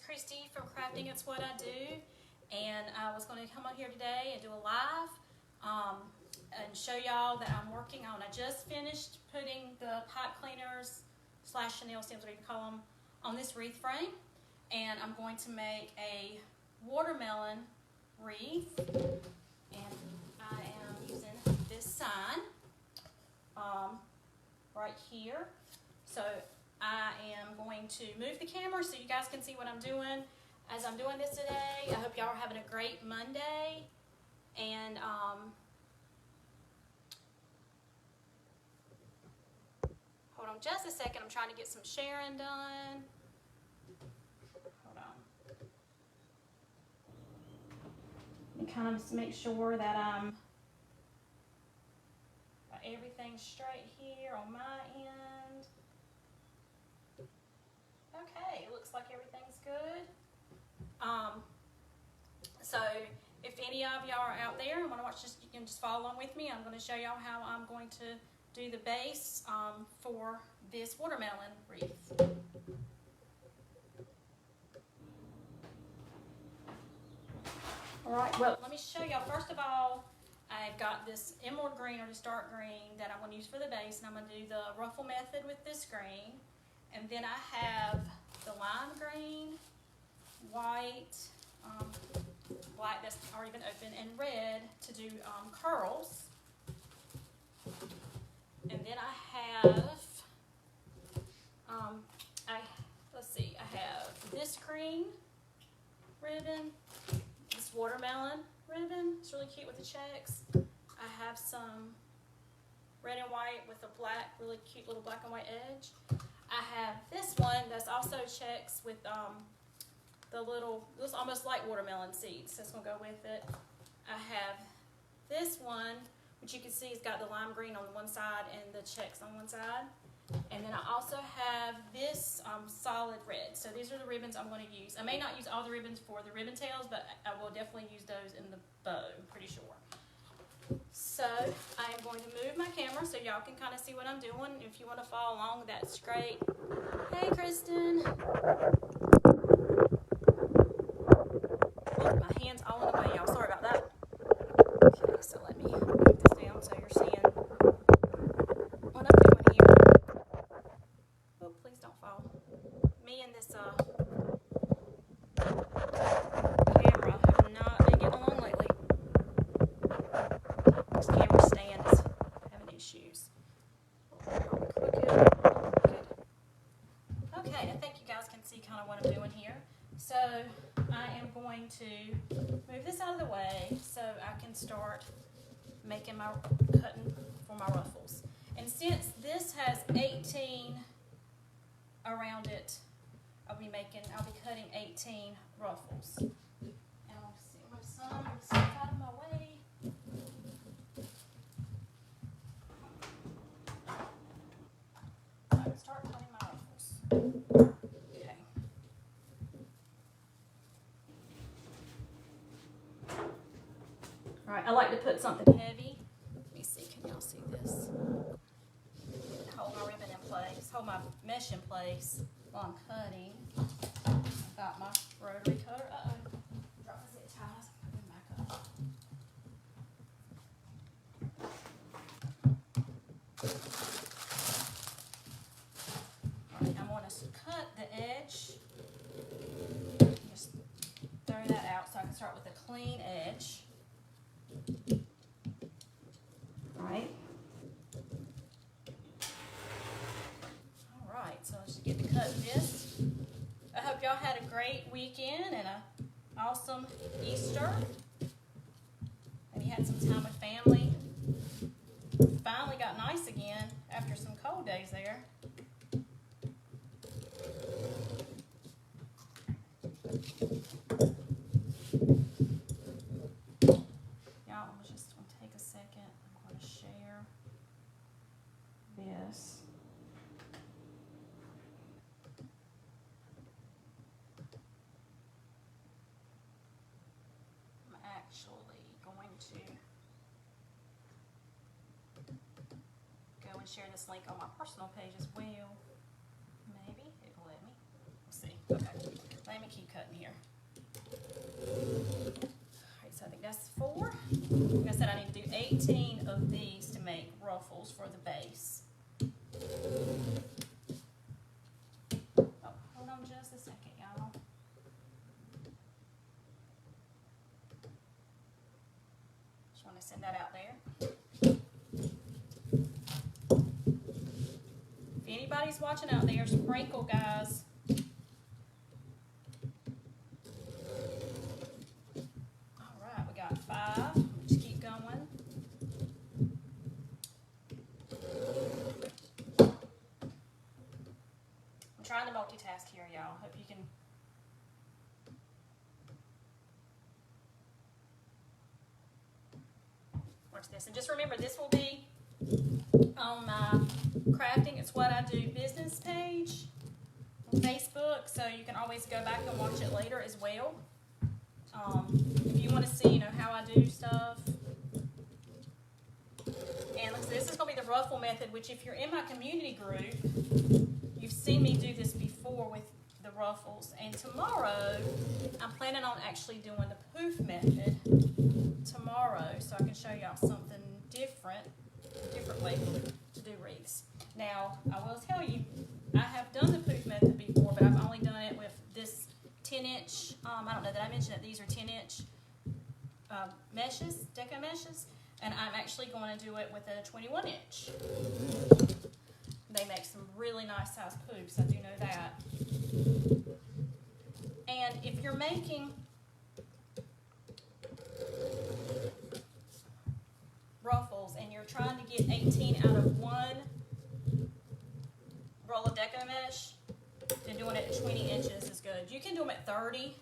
Christy from Crafting It's What I Do, and I was going to come on here today and do a live and show y'all that I'm working on. I just finished putting the pipe cleaners / Chanel stems, whatever you call them, on this wreath frame, and I'm going to make a watermelon wreath, and I am using this sign right here. So I am going to move the camera so you guys can see what I'm doing as I'm doing this today. I hope y'all are having a great Monday, and hold on just a second, I'm trying to get some sharing done. Hold on. And kind of just make sure that I'm got everything straight here on my end. Okay, it looks like everything's good. So if any of y'all are out there and want to watch this, you can just follow along with me. I'm going to show y'all how I'm going to do the base for this watermelon wreath. Alright, well, let me show y'all. First of all, I've got this emerald green or this dark green that I'm going to use for the base, and I'm going to do the ruffle method with this green. And then I have the lime green, white, black that's already been opened, and red to do curls. And then I have, let's see, I have this green ribbon, this watermelon ribbon. It's really cute with the checks. I have some red and white with a black, really cute little black and white edge. I have this one that's also checks with the little, this almost like watermelon seeds. That's gonna go with it. I have this one, which you can see has got the lime green on one side and the checks on one side. And then I also have this solid red. So these are the ribbons I'm going to use. I may not use all the ribbons for the ribbon tails, but I will definitely use those in the bow, I'm pretty sure. So I am going to move my camera so y'all can kind of see what I'm doing. If you want to follow along, that's great. Hey, Kristen. Oh, my hand's all in the way, y'all. Sorry about that. Okay, so let me move this down so you're seeing what I'm doing here. Oh, please don't fall. Me and this camera have not been getting along lately. This camera stand is having issues. Okay, I think you guys can see kind of what I'm doing here. So I am going to move this out of the way so I can start making my cutting for my ruffles. And since this has 18 around it, I'll be cutting 18 ruffles. And I'll see my son, I'm so out of my way. So I can start cutting my ruffles. Okay. Alright, I like to put something heavy. Let me see, can y'all see this? Hold my ribbon in place, hold my mesh in place while I'm cutting. I've got my rotary cutter. Uh-oh, drop my zip ties. Put them back up. Alright, I want to cut the edge. Just throw that out so I can start with a clean edge. Alright. Alright, so let's just get to cutting this. I hope y'all had a great weekend and an awesome Easter. And you had some time with family. Finally got nice again after some cold days there. Y'all, I'm just going to take a second. I'm going to share this. I'm actually going to go and share this link on my personal page as well. Maybe it'll let me. We'll see. Okay. Let me keep cutting. 4. Like I said, I need to do 18 of these to make ruffles for the base. Oh, hold on just a second, y'all. Just want to send that out there. If anybody's watching out there, sprinkle, guys. All right, we got 5. Just keep going. I'm trying to multitask here, y'all. Hope you can. Watch this. And just remember, this will be on my Crafting It's What I Do business page on Facebook, so you can always go back and watch it later as well. If you want to see, how I do stuff. And this is going to be the ruffle method, which if you're in my community group, you've seen me do this before with the ruffles. And tomorrow, I'm planning on actually doing the poof method tomorrow, so I can show y'all something different way to do wreaths. Now, I will tell you, I have done the poof method before, but I've only done it with this 10-inch, I don't know, did I mention that these are 10-inch meshes, deco meshes? And I'm actually going to do it with a 21-inch. They make some really nice sized poofs, I do know that. And if you're making ruffles and you're trying to get 18 out of one roll of deco mesh, then doing it at 20 inches is good. You can do them at 30.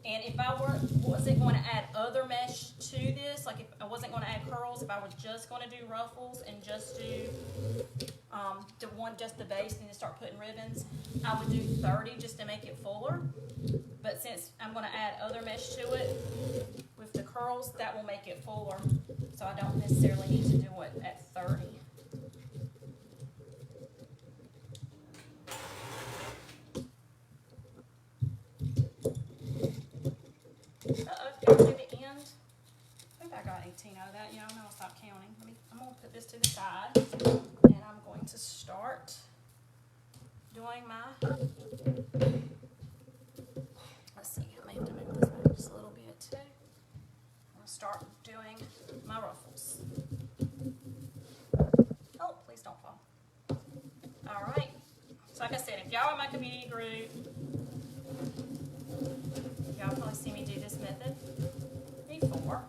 And if I wasn't going to add other mesh to this, like if I wasn't going to add curls, if I was just going to do ruffles and just do just the base and then start putting ribbons, I would do 30 just to make it fuller. But since I'm going to add other mesh to it with the curls, that will make it fuller. So I don't necessarily need to do it at 30. Got to the end. I think I got 18 out of that. Yeah, I'm going to stop counting. I'm going to put this to the side, and I'm going to start doing my. Let's see. I may have to move this back just a little bit too. I'm going to start doing my ruffles. Oh, please don't fall. All right. So, like I said, if y'all are in my community group, y'all probably see me do this method before.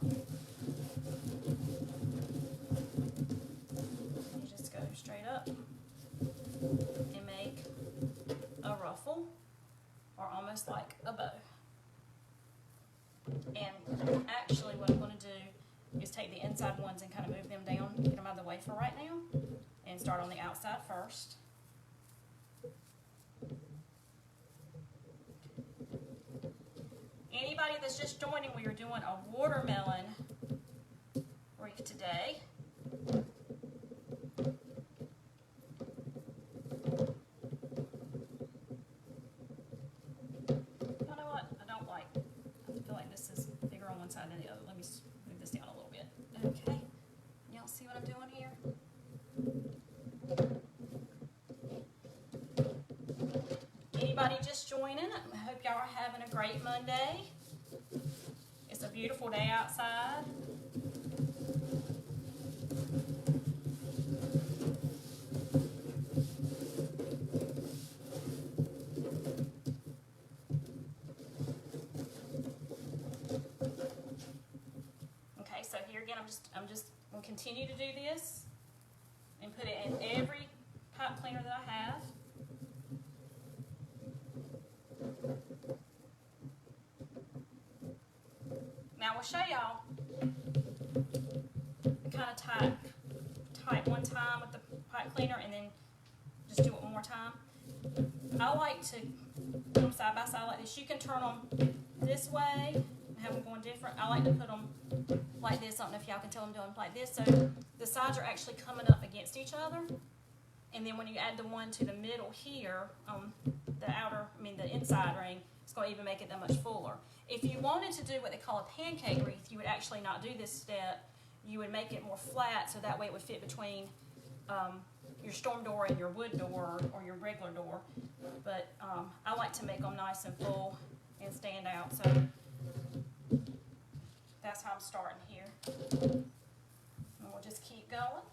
You just go straight up and make a ruffle, or almost like a bow. And actually what I'm going to do is take the inside ones and kind of move them down, get them out of the way for right now, and start on the outside first. Anybody that's just joining, we are doing a watermelon wreath today. You know what? I feel like this is bigger on one side than the other. Let me move this down a little bit. Okay. Y'all see what I'm doing here? Anybody just joining? I hope y'all are having a great Monday. It's a beautiful day outside. Okay, so here again, I'm just going to continue to do this and put it in every pipe cleaner that I have. Now we'll show y'all kind of type one time with the pipe cleaner and then just do it one more time. I like to put them side by side like this. You can turn them this way and have them going different. I like to put them like this. I don't know if y'all can tell them doing like this. So the sides are actually coming up against each other. And then when you add the one to the middle here, the inside ring, it's going to even make it that much fuller. If you wanted to do what they call a pancake wreath, you would actually not do this step. You would make it more flat so that way it would fit between your storm door and your wood door or your regular door. But I like to make them nice and full and stand out. So that's how I'm starting here. And we'll just keep going.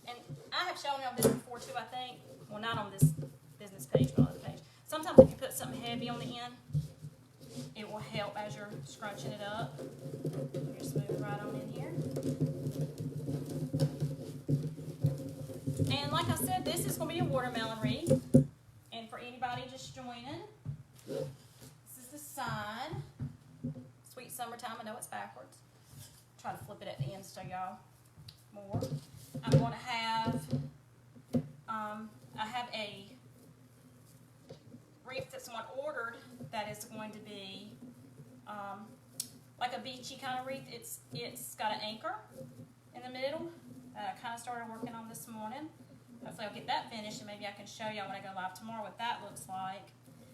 And I have shown y'all this before too, I think. Well, not on this business page, but on the page. Sometimes if you put something heavy on the end, it will help as you're scrunching it up. Just move it right on in here. And like I said, this is going to be a watermelon wreath. And for anybody just joining, this is the sign. Sweet summertime. I know it's backwards. Try to flip it at the end so y'all more. I'm going to have, I have a wreath that someone ordered that is going to be like a beachy kind of wreath. It's got an anchor in the middle that I kind of started working on this morning. Hopefully I'll get that finished and maybe I can show y'all when I go live tomorrow what that looks like.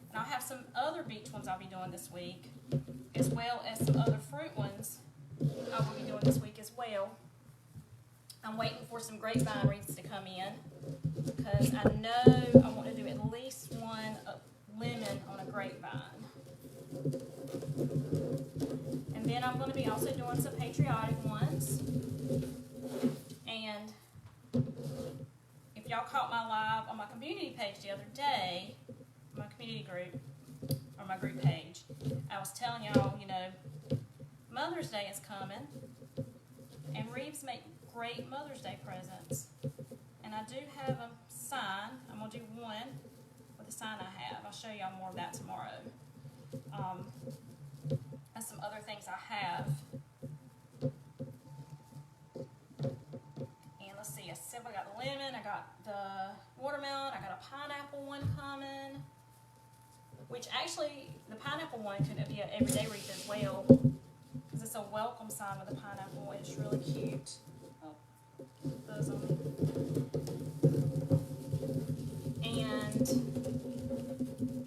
And I'll have some other beach ones I'll be doing this week, as well as some other fruit ones I will be doing this week as well. I'm waiting for some grapevine wreaths to come in because I know I want to do at least one lemon on a grapevine. And then I'm going to be also doing some patriotic ones. And if y'all caught my live on my community page the other day, my community group, or my group page, I was telling y'all, you know, Mother's Day is coming, and wreaths make great Mother's Day presents. And I do have a sign. I'm going to do one with the sign I have. I'll show y'all more of that tomorrow. And some other things I have. And let's see, I said I got the lemon, I got the watermelon, I got a pineapple one coming. Which actually, the pineapple one could be an everyday wreath as well. Because it's a welcome sign with a pineapple. It's really cute. Oh, buzz on me. And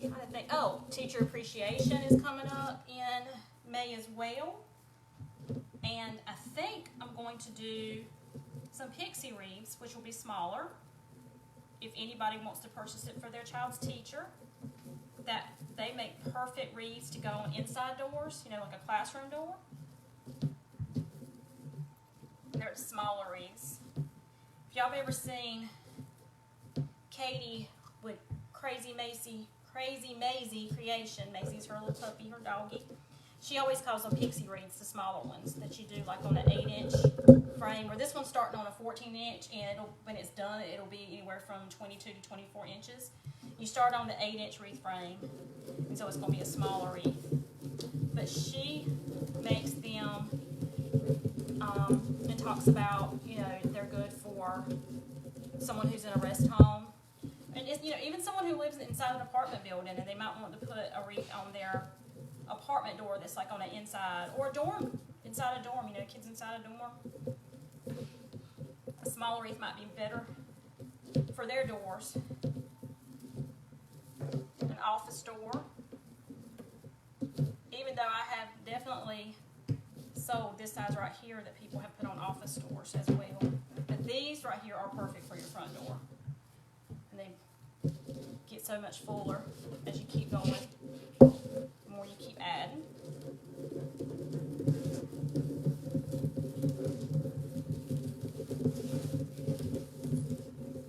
I'm trying to think. Oh, teacher appreciation is coming up in May as well. And I think I'm going to do some pixie wreaths, which will be smaller. If anybody wants to purchase it for their child's teacher. That they make perfect wreaths to go on inside doors, you know, like a classroom door. They're smaller wreaths. If y'all have ever seen Katie with Crazy Maisie Creation, Maisie's her little puppy, her doggy. She always calls them pixie wreaths, the smaller ones that you do like on an 8-inch frame. Or this one's starting on a 14-inch, and when it's done, it'll be anywhere from 22 to 24 inches. You start on the 8-inch wreath frame, and so it's going to be a smaller wreath. But she makes them and talks about, you know, they're good for someone who's in a rest home. And, it's, you know, even someone who lives inside an apartment building, and they might want to put a wreath on their apartment door that's like on the inside, or a dorm, inside a dorm, you know, kids inside a dorm. A smaller wreath might be better for their doors. An office door. Even though I have definitely sold this size right here that people have put on office doors as well. But these right here are perfect for your front door. And they get so much fuller as you keep going. The more you keep adding.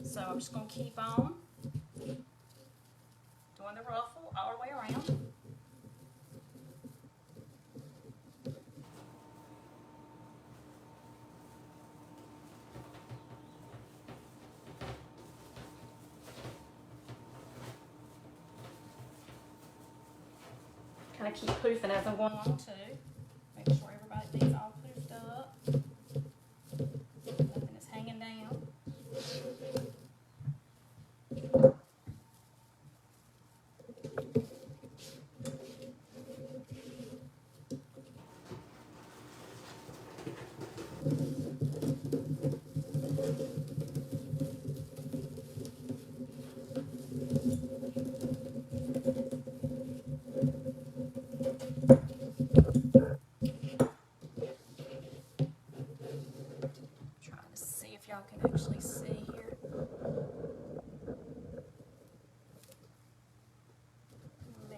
So I'm just going to keep on doing the ruffle all the way around. Kind of keep poofing as I'm going along too. Make sure everything's all poofed up. Nothing is hanging down.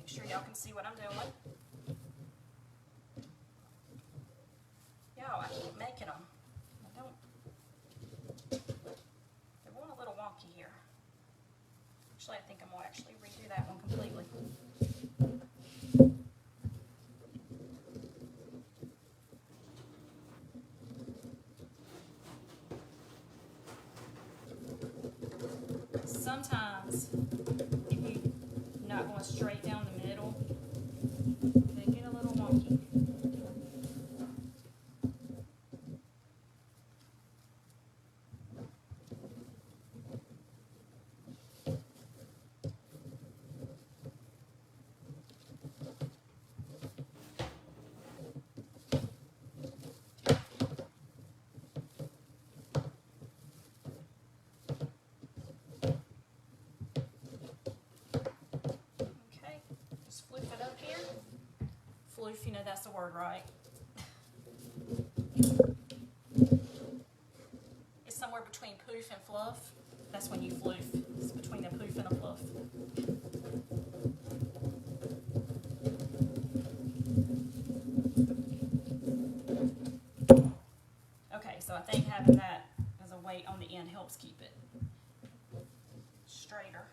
Make sure y'all can see what I'm doing. Y'all, I keep making them. I don't. They're going a little wonky here. Actually, I think I'm going to actually redo that one completely. Sometimes, if you're not going straight down the middle, they get a little wonky. Floof, you know that's the word, right? It's somewhere between poof and fluff. That's when you floof. It's between a poof and a fluff. Okay, so I think having that as a weight on the end helps keep it straighter.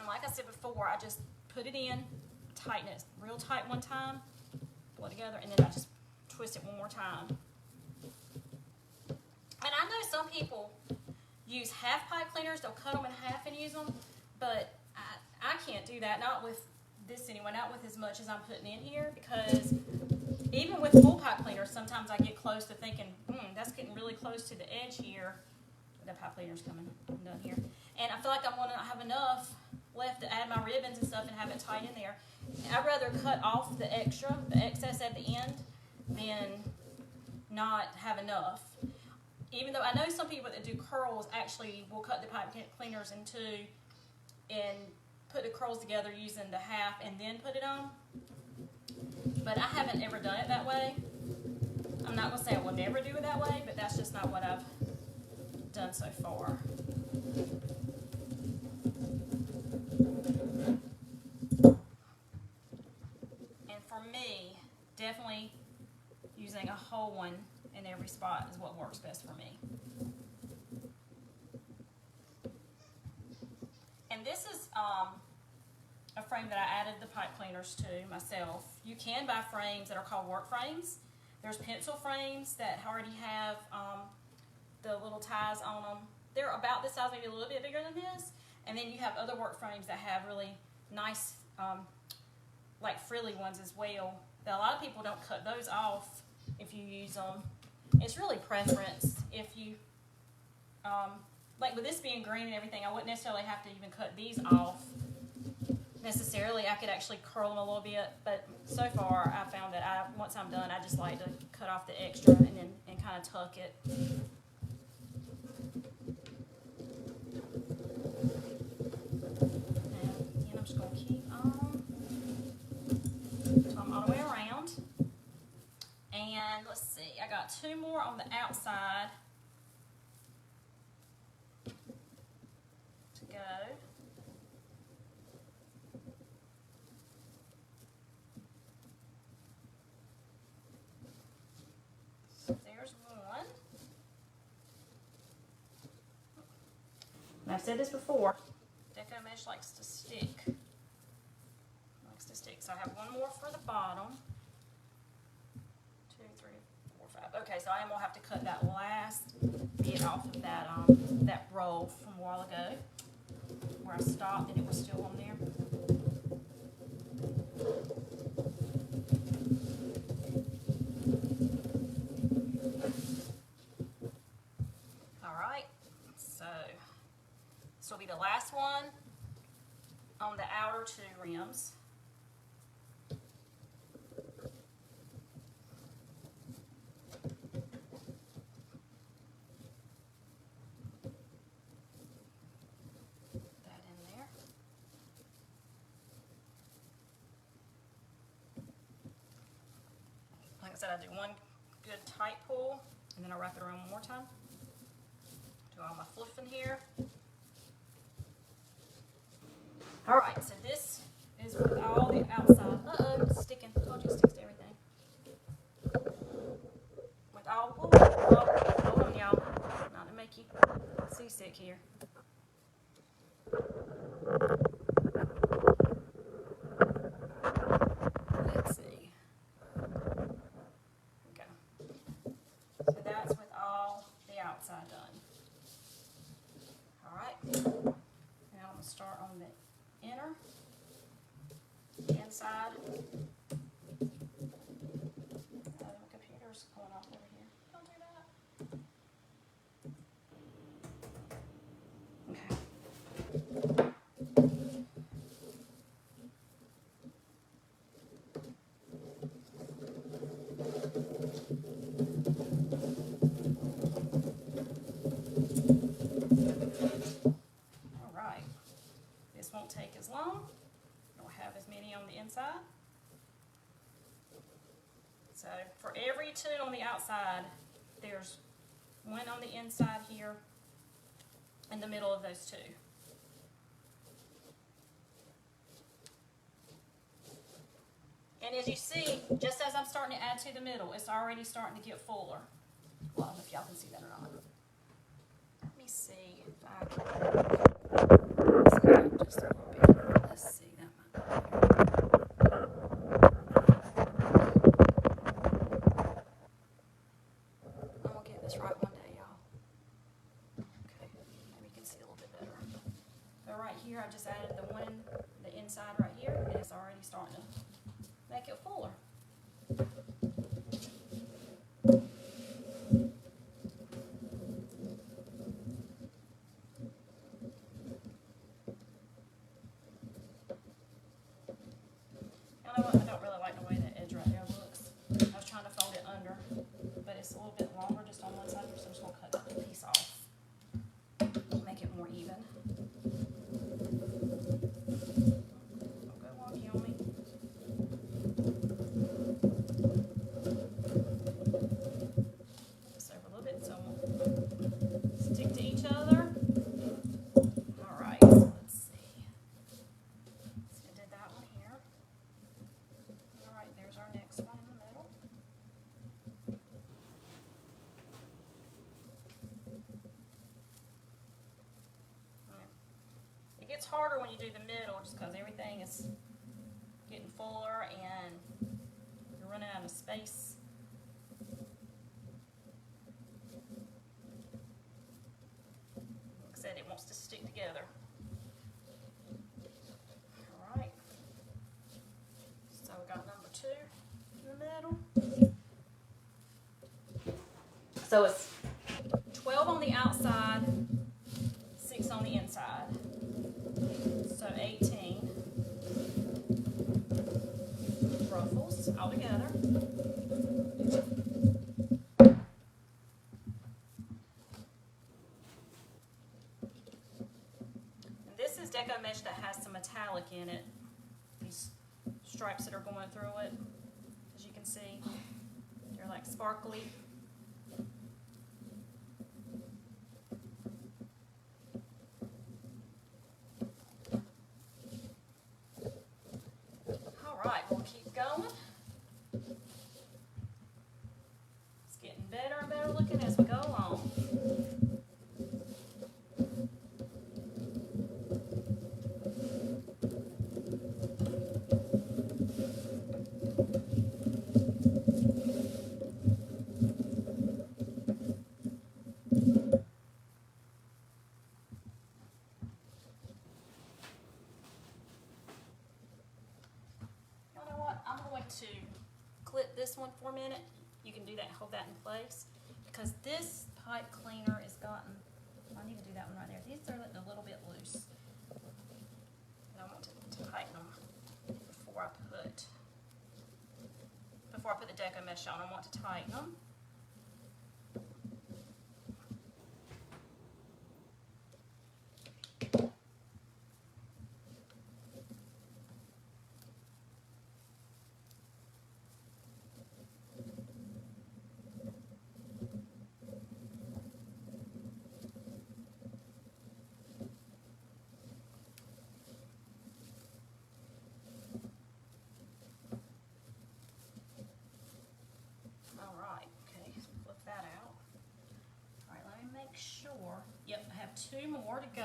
Like I said before, I just put it in, tighten it real tight one time, pull it together, and then I just twist it one more time. And I know some people use half pipe cleaners. They'll cut them in half and use them, but I can't do that, not with this anyway, not with as much as I'm putting in here, because even with full pipe cleaners, sometimes I get close to thinking, that's getting really close to the edge here. The pipe cleaner's coming, I'm done here. And I feel like I'm going to have enough left to add my ribbons and stuff and have it tight in there. I'd rather cut off the extra, the excess at the end, than not have enough. Even though I know some people that do curls actually will cut the pipe cleaners in two and put the curls together using the half and then put it on. But I haven't ever done it that way. I'm not going to say I will never do it that way, but that's just not what I've done so far. And for me, definitely using a whole one in every spot is what works best for me. And this is a frame that I added the pipe cleaners to myself. You can buy frames that are called work frames. There's pencil frames that already have the little ties on them. They're about this size, maybe a little bit bigger than this. And then you have other work frames that have really nice, like frilly ones as well. That a lot of people don't cut those off if you use them. It's really preference. If you, like with this being green and everything, I wouldn't necessarily have to even cut these off necessarily. I could actually curl them a little bit, but so far I found that once I'm done, I just like to cut off the extra and kind of tuck it. And I'm just going to keep on until I'm all the way around. And let's see, I got two more on the outside to go. There's one. And I've said this before, Deco Mesh likes to stick. So I have one more for the bottom. 2, 3, 4, 5. Okay, so I am gonna have to cut that last bit off of that that roll from a while ago, where I stopped and it was still on there. Alright, so this will be the last one on the outer two rims. That in there. Like I said, I do one good tight pull, and then I wrap it around one more time. Do all my fluff in here. All right, so this is with all the outside. It's sticking. I told you it sticks to everything. With all, hold on, y'all. Not to make you seasick here. Let's see. Okay. So that's with all the outside done. All right. Now I'm going to start on the inner, inside. My computer's going off over here. Don't do that. Okay. All right. This won't take as long. Don't have as many on the inside. So for every two on the outside, there's one on the inside here in the middle of those two. And as you see, just as I'm starting to add to the middle, it's already starting to get fuller. Well, I don't know if y'all can see that or not. Let me see if I can set up just a little bit. Let's see, that might be better. I'm gonna get this right one day, y'all. Okay, maybe you can see a little bit better. But right here, I just added the inside right here, and it's already starting to make it fuller. You know what? I don't really like the way that edge right there looks. I was trying to fold it under, but it's a little bit longer just on one side, so I'm just going to cut that piece off. Make it more even. Don't go wonky on me. Just over a little bit so it won't stick to each other. All right, so let's see. So I did that one here. All right, there's our next one in the middle. It gets harder when you do the middle just because everything is getting fuller and you're running out of space. Like I said, it wants to stick together. All right. So we got number 2 in the middle. So it's 12 on the outside, 6 on the inside. So 18 ruffles all together. And this is deco mesh that has some metallic in it. These stripes that are going through it, as you can see, they're like sparkly. Alright, we'll keep going. It's getting better and better looking as we go along. To clip this one for a minute. You can do that, hold that in place, because this pipe cleaner is gotten, I need to do that one right there. These are a little bit loose. And I want to tighten them before I put the deco mesh on. I want to tighten them. make sure. Yep, I have 2 more to go.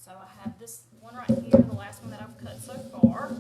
So I have this one right here, the last one that I've cut so far.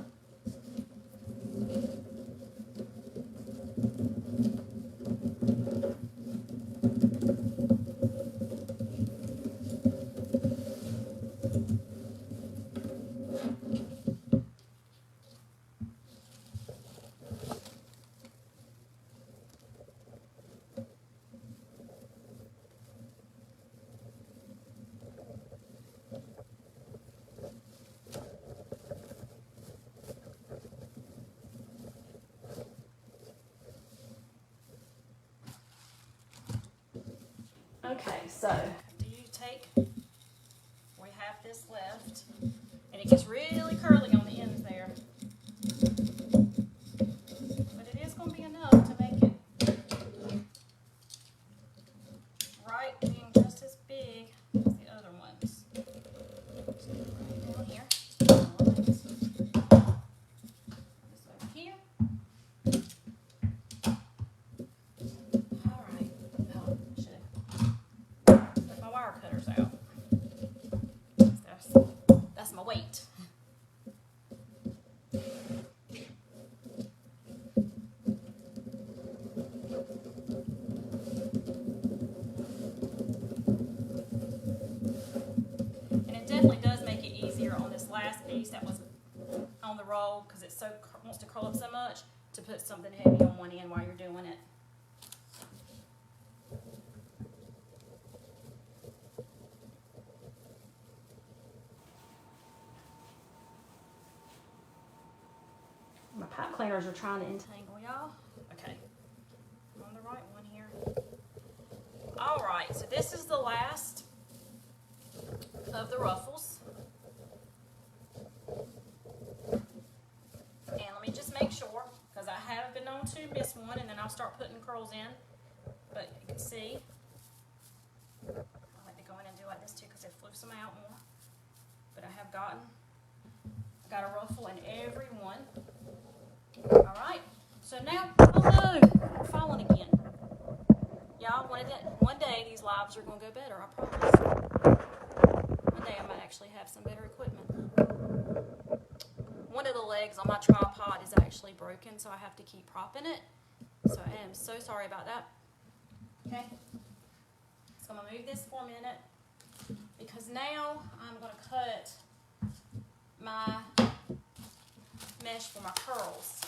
Okay, so you take, we have this left, and it gets really curly on the ends there. But it is going to be enough to make it right being just as big as the other ones. So right down here. Alright. This over here. Alright. Oh, should have took my wire cutters out. That's my weight. And it definitely does make it easier on this last piece that was on the roll, because it wants to curl up so much, to put something heavy on one end while you're doing it. My pipe cleaners are trying to entangle y'all. Okay, I'm on the right one here. All right, so this is the last of the ruffles. And let me just make sure, because I have been known to miss one, and then I'll start putting curls in. But you can see, I like to go in and do like this too, because it flips them out more. But I have got a ruffle in every one. All right, so now, oh no, I'm falling again. Y'all, one day these lives are going to go better, I promise. One day I might actually have some better equipment. One of the legs on my tripod is actually broken, so I have to keep propping it. So I am so sorry about that. Okay, so I'm going to move this for a minute, because now I'm going to cut my mesh for my curls.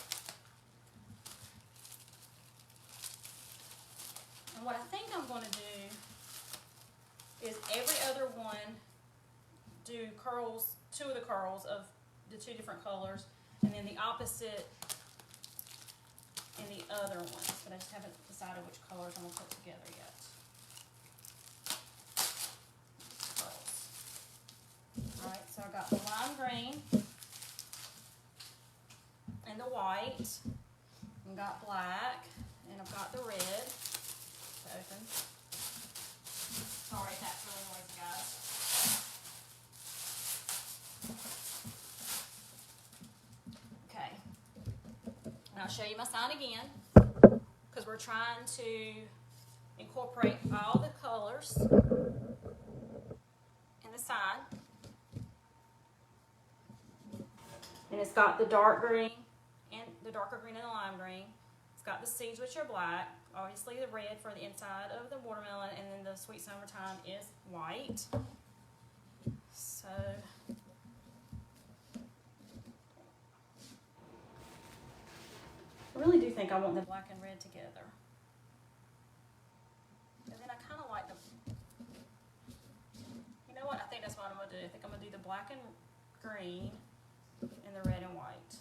And what I think I'm going to do is every other one do curls, 2 of the curls of the 2 different colors, and then the opposite in the other ones. But I just haven't decided which colors I'm going to put together yet. Curls. Alright, so I got the lime green and the white, and got black, and I've got the red. Open. Sorry if that's really noisy, guys. Okay. And I'll show you my sign again, because we're trying to incorporate all the colors in the sign. And it's got the dark green and the darker green and the lime green. It's got the seeds, which are black. Obviously the red for the inside of the watermelon, and then the sweet summertime is white. So I really do think I want the black and red together. And then I kind of like them. You know what? I think that's what I'm going to do. I think I'm going to do the black and green and the red and white.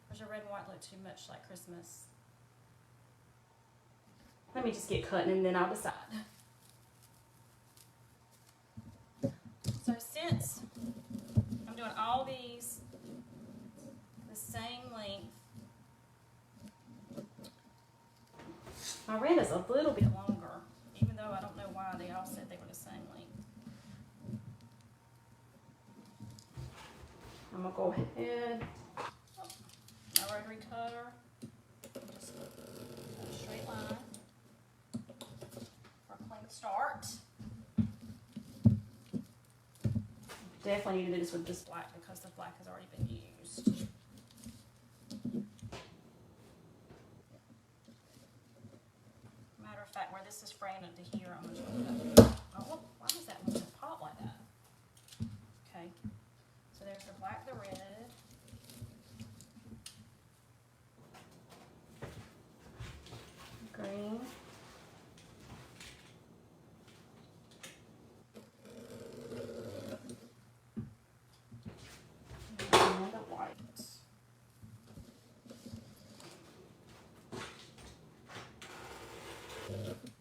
Or does the red and white look too much like Christmas? Let me just get cutting and then I'll decide. So since I'm doing all these the same length, my red is a little bit longer, even though I don't know why they all said they were the same length. I'm gonna go ahead, my rotary cutter, just a straight line. start. Definitely need to do this with this black because the black has already been used. Matter of fact, where this is framed up to here, I'm just going to oh, why does that one pop like that? Okay, so there's the black, the red. Green. And the white.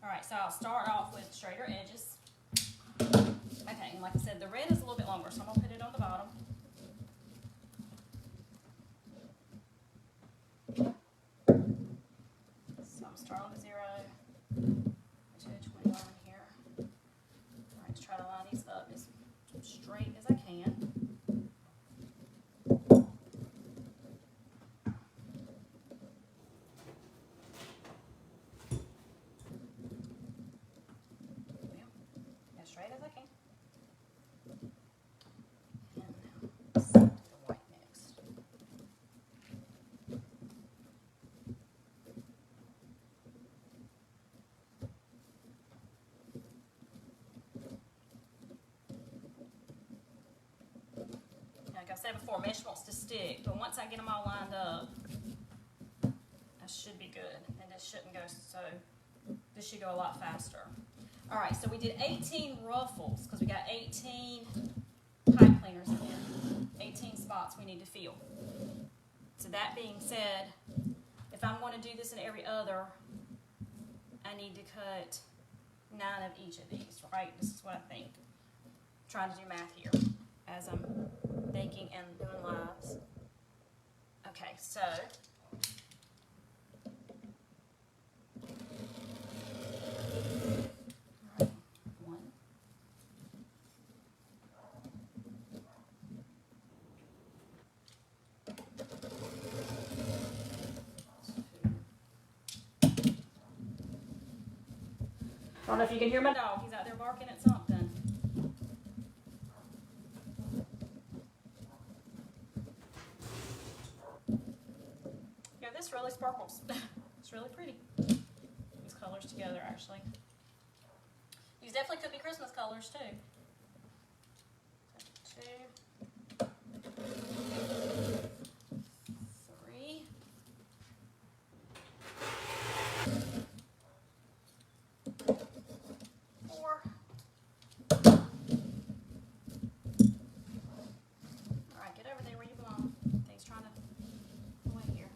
Alright, so I'll start off with straighter edges. Okay, and like I said, the red is a little bit longer, so I'm going to put it on the bottom. So I'm starting with 0 to 20 on here. Alright, just try to line these up as straight as I can. As straight as I can. And now let's do the white next. Like I said before, mesh wants to stick, but once I get them all lined up, that should be good, and this shouldn't go so. This should go a lot faster. All right, so we did 18 ruffles because we got 18 pipe cleaners in there, 18 spots we need to fill. So that being said, if I'm going to do this in every other, I need to cut 9 of each of these, right? This is what I think. I'm trying to do math here as I'm baking and doing lives. Okay, so one, I don't know if you can hear my dog. He's out there barking at something. Yeah, this really sparkles. It's really pretty. These colors together, actually. These definitely could be Christmas colors, too. 2, 3. Alright, get over there where you belong. Thing's trying to go in here.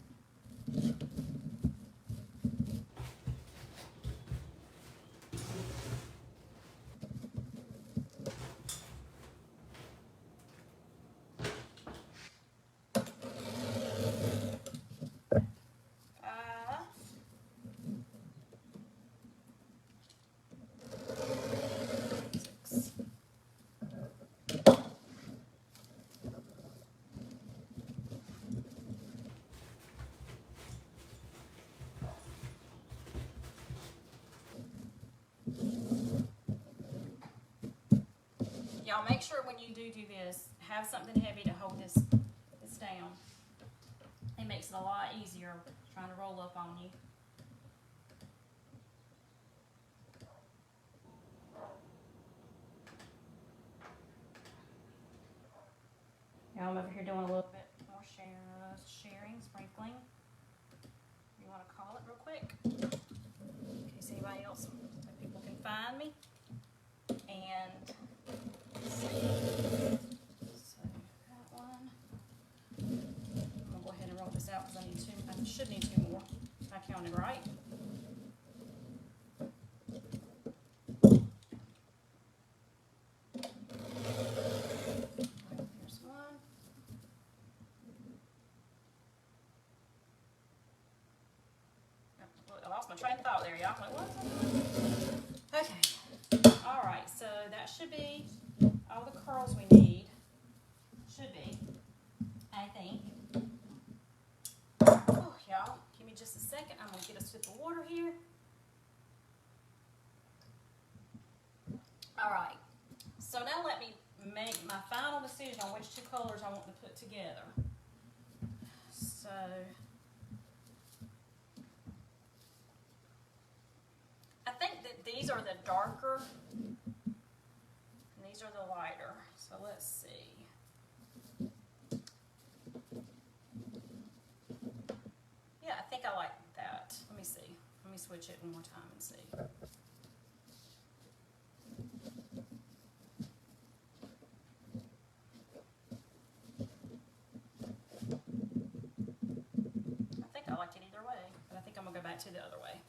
Y'all make sure when you do this, have something heavy to hold this down. It makes it a lot easier trying to roll up on you. Now I'm over here doing a little bit more sharing, sprinkling. You want to call it real quick? In case anybody else, so people can find me. And let's see. So that one. I'm gonna go ahead and roll this out because I need 2. I should need 2 more. I counted right. Here's one. I lost my train of thought there, y'all. I'm like, what? Okay. All right. So that should be all the curls we need. Should be, I think. Oh, y'all, give me just a second. I'm gonna get a sip of water here. All right, so now let me make my final decision on which two colors I want to put together. So, I think that these are the darker, and these are the lighter. So let's see. Yeah, I think I like that. Let me see. Let me switch it one more time and see. I think I liked it either way, but I think I'm gonna go back to the other way.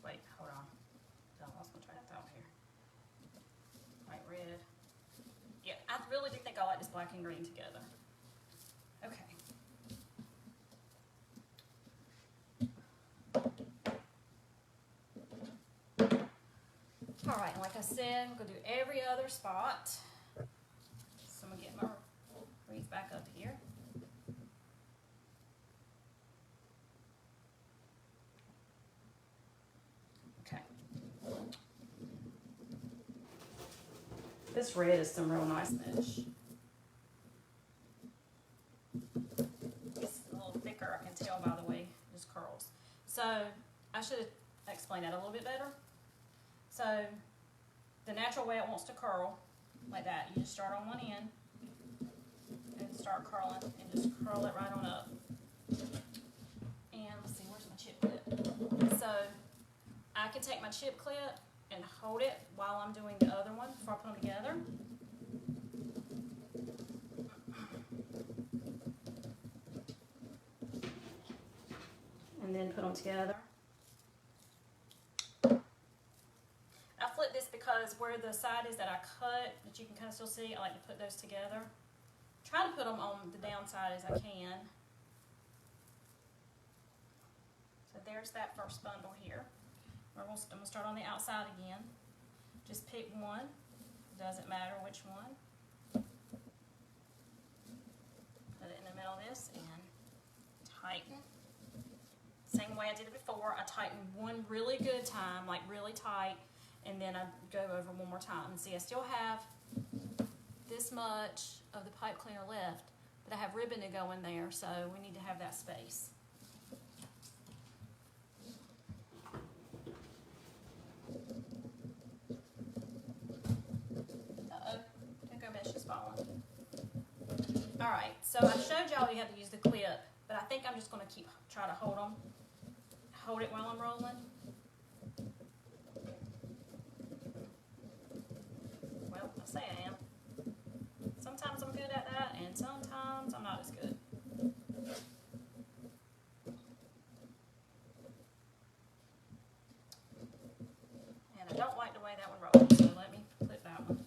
Wait, hold on. I lost my train of thought here. Right, red. Yeah, I really do think I like this black and green together. Okay. All right, like I said, I'm gonna do every other spot. So I'm gonna get my wreath back up here. Okay. This red is some real nice finish. It's a little thicker, I can tell by the way this curls. So I should have explained that a little bit better. So the natural way it wants to curl, like that, you just start on one end and start curling and just curl it right on up. And let's see, where's my chip clip? So I can take my chip clip and hold it while I'm doing the other one before I put them together. And then put them together. I flip this because where the side is that I cut, that you can kind of still see, I like to put those together. Try to put them on the downside as I can. So there's that first bundle here. I'm going to start on the outside again. Just pick one. Doesn't matter which one. Put it in the middle of this and tighten. Same way I did it before. I tighten one really good time, like really tight, and then I go over one more time. And see, I still have this much of the pipe cleaner left, but I have ribbon to go in there, so we need to have that space. Alright, so I showed y'all you have to use the clip, but I think I'm just going to try to hold it while I'm rolling. Well, I say I am. Sometimes I'm good at that, and sometimes I'm not as good. And I don't like the way that one rolls, so let me clip that one.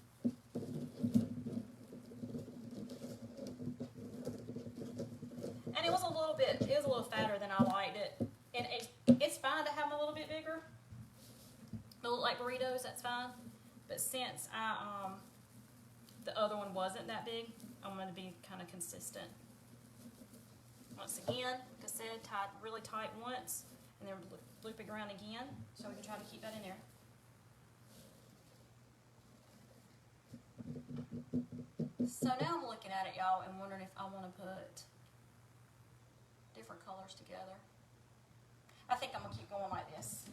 And it was a little fatter than I liked it. And it's fine to have them a little bit bigger. They look like burritos, that's fine. But since the other one wasn't that big, I'm going to be kind of consistent. Once again, like I said, tie really tight once, and then loop it around again, so we can try to keep that in there. So now I'm looking at it, y'all, and wondering if I want to put different colors together. I think I'm going to keep going like this.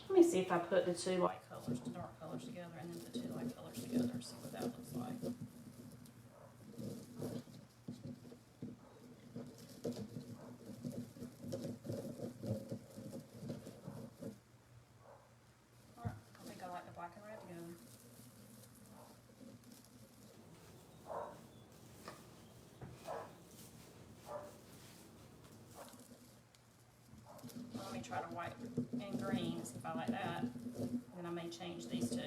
Let me see if I put the two light colors, the dark colors together, and then the two light colors together, see what that looks like. Alright, I think I like the black and red together. Let me try to white and green, see if I like that. Then I may change these two.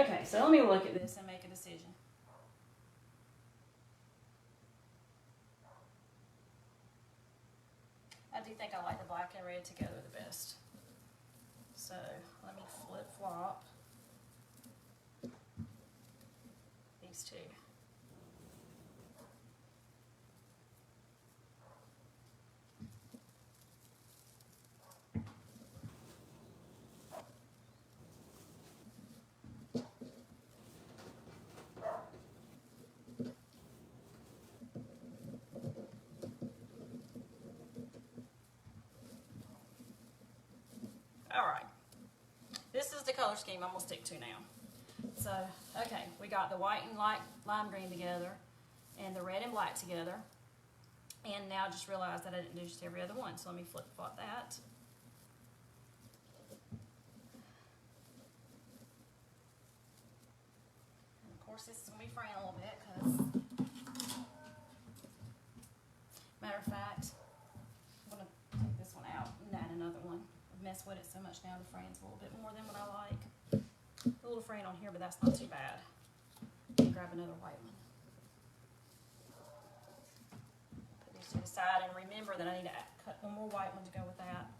Okay, so let me look at this and make a decision. I do think I like the black and red together the best. So let me flip flop these two. Alright, this is the color scheme I'm going to stick to now. So, okay, we got the white and lime green together, and the red and black together, and now I just realized that I didn't do just every other one, so let me flip-flop that. And of course, this is going to be fraying a little bit, because, matter of fact, I'm going to take this one out and add another one. Mess with it so much now, the fraying's a little bit more than what I like. A little fraying on here, but that's not too bad. Grab another white one. Put these to the side, and remember that I need to cut one more white one to go with that.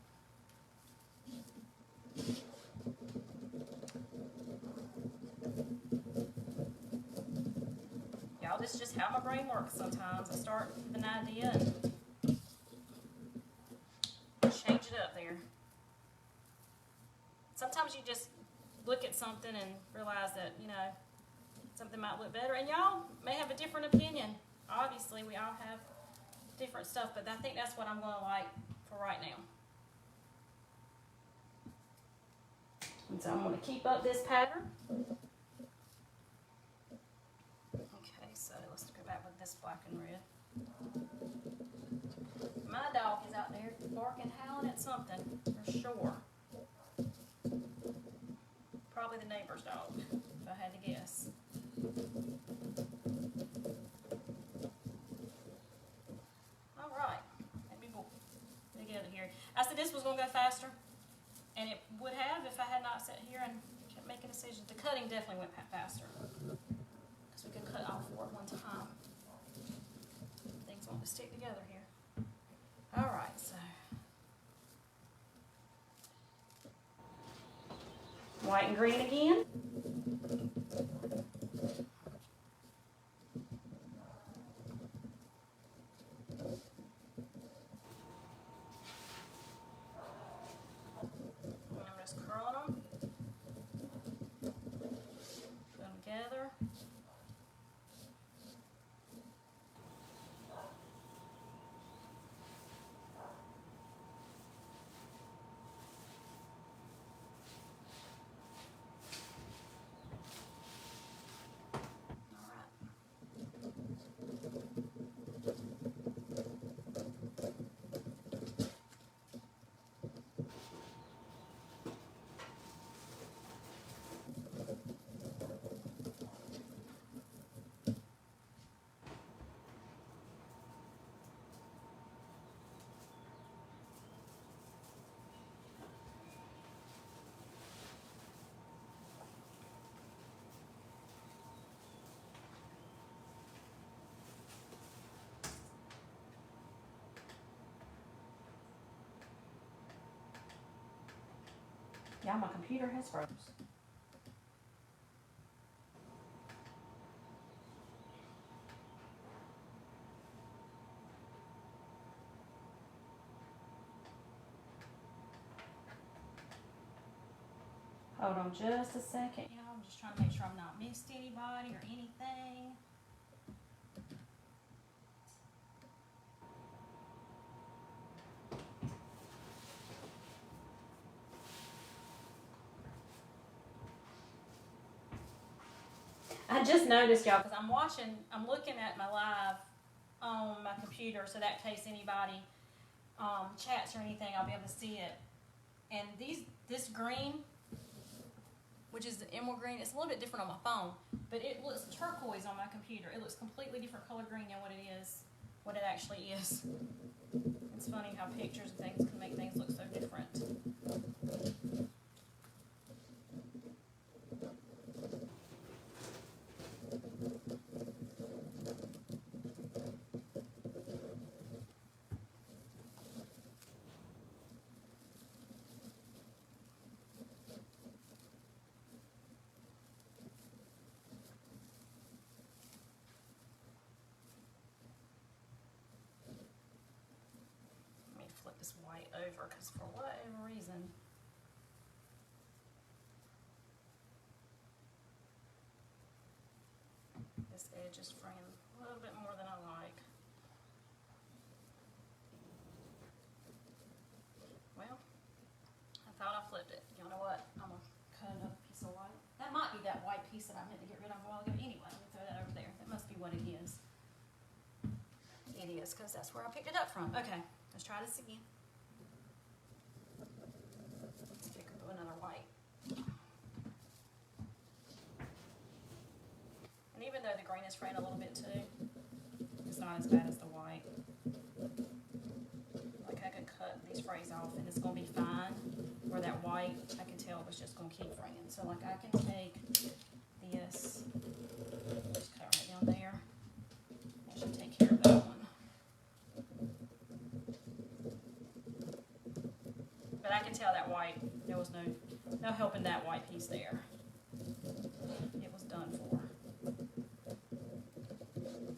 Y'all, this is just how my brain works sometimes. I start with an idea and change it up there. Sometimes you just look at something and realize that, you know, something might look better. And y'all may have a different opinion. Obviously, we all have different stuff, but I think that's what I'm going to like for right now. And so I'm going to keep up this pattern. Okay, so let's go back with this black and red. My dog is out there barking, howling at something, for sure. Probably the neighbor's dog, if I had to guess. Alright, maybe we'll get it here. I said this was going to go faster, and it would have if I had not sat here and kept making decisions. The cutting definitely went faster, because we can cut all four at one time. Things want to stick together here. Alright, so white and green again. And I'm just curling them. Put them together. Yeah, my computer has froze. Hold on just a second, y'all. I'm just trying to make sure I'm not missed anybody or anything. I just noticed, y'all, because I'm looking at my live on my computer, so that in case anybody chats or anything, I'll be able to see it. And this green, which is the emerald green, it's a little bit different on my phone, but it looks turquoise on my computer. It looks completely different color green than what it actually is. It's funny how pictures and things can make things look so different. white over because for whatever reason, this edge is fraying a little bit more than I like. Well, I thought I flipped it. You know what? I'm going to cut another piece of white. That might be that white piece that I meant to get rid of a while ago. Anyway, let me throw that over there. That must be what it is. It is, because that's where I picked it up from. Okay, let's try this again. Let's pick up another white. And even though the green is fraying a little bit too, it's not as bad as the white. Like I could cut these frays off and it's going to be fine. Where that white, I can tell was just going to keep fraying. So like I can take this, just cut right down there. That should take care of that one. But I can tell that white, there was no helping that white piece there. It was done for.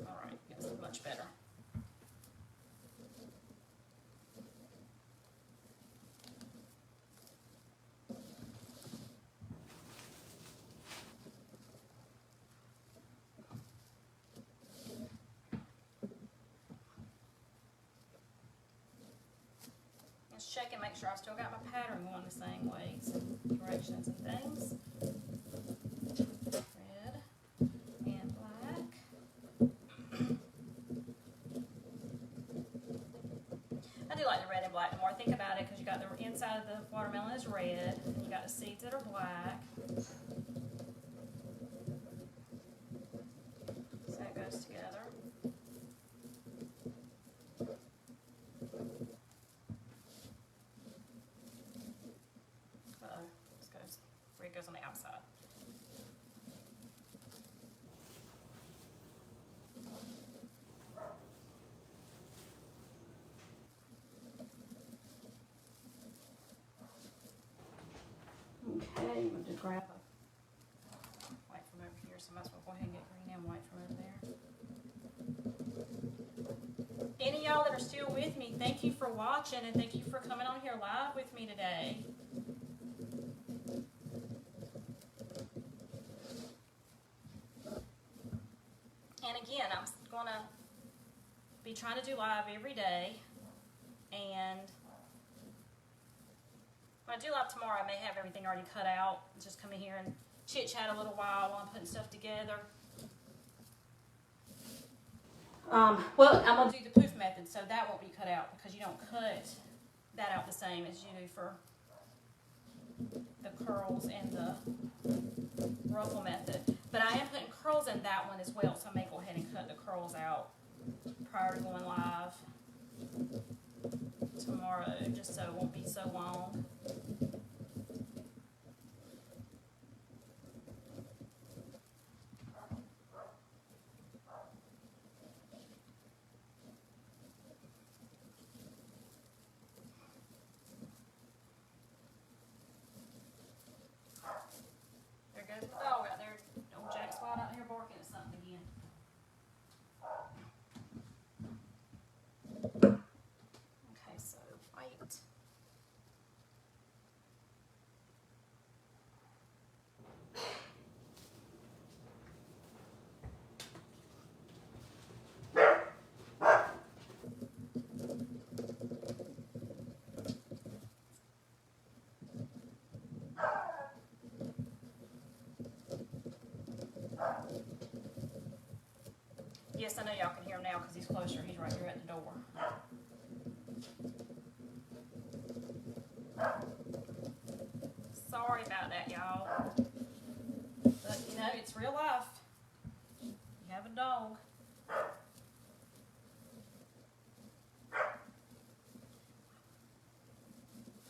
All right, it's much better. Let's check and make sure I've still got my pattern going the same ways and directions and things. Red and black. I do like the red and black the more I think about it because you got the inside of the watermelon is red and you got the seeds that are black. So that goes together. It goes on the outside. Okay, I'm going to grab a white from over here, so I might as well go ahead and get green and white from over there. Any of y'all that are still with me, thank you for watching and thank you for coming on here live with me today. And again, I'm going to be trying to do live every day, and when I do live tomorrow, I may have everything already cut out. Just come in here and chit-chat a little while I'm putting stuff together. Well, I'm going to do the poof method, so that won't be cut out because you don't cut that out the same as you do for the curls and the ruffle method. But I am putting curls in that one as well, so I may go ahead and cut the curls out prior to going live tomorrow, just so it won't be so long. There goes the dog out there. Old Jack's wild out here barking at something again. Okay, so white. Yes, I know y'all can hear him now because he's closer. He's right here at the door. Sorry about that, y'all. But, you know, it's real life. You have a dog.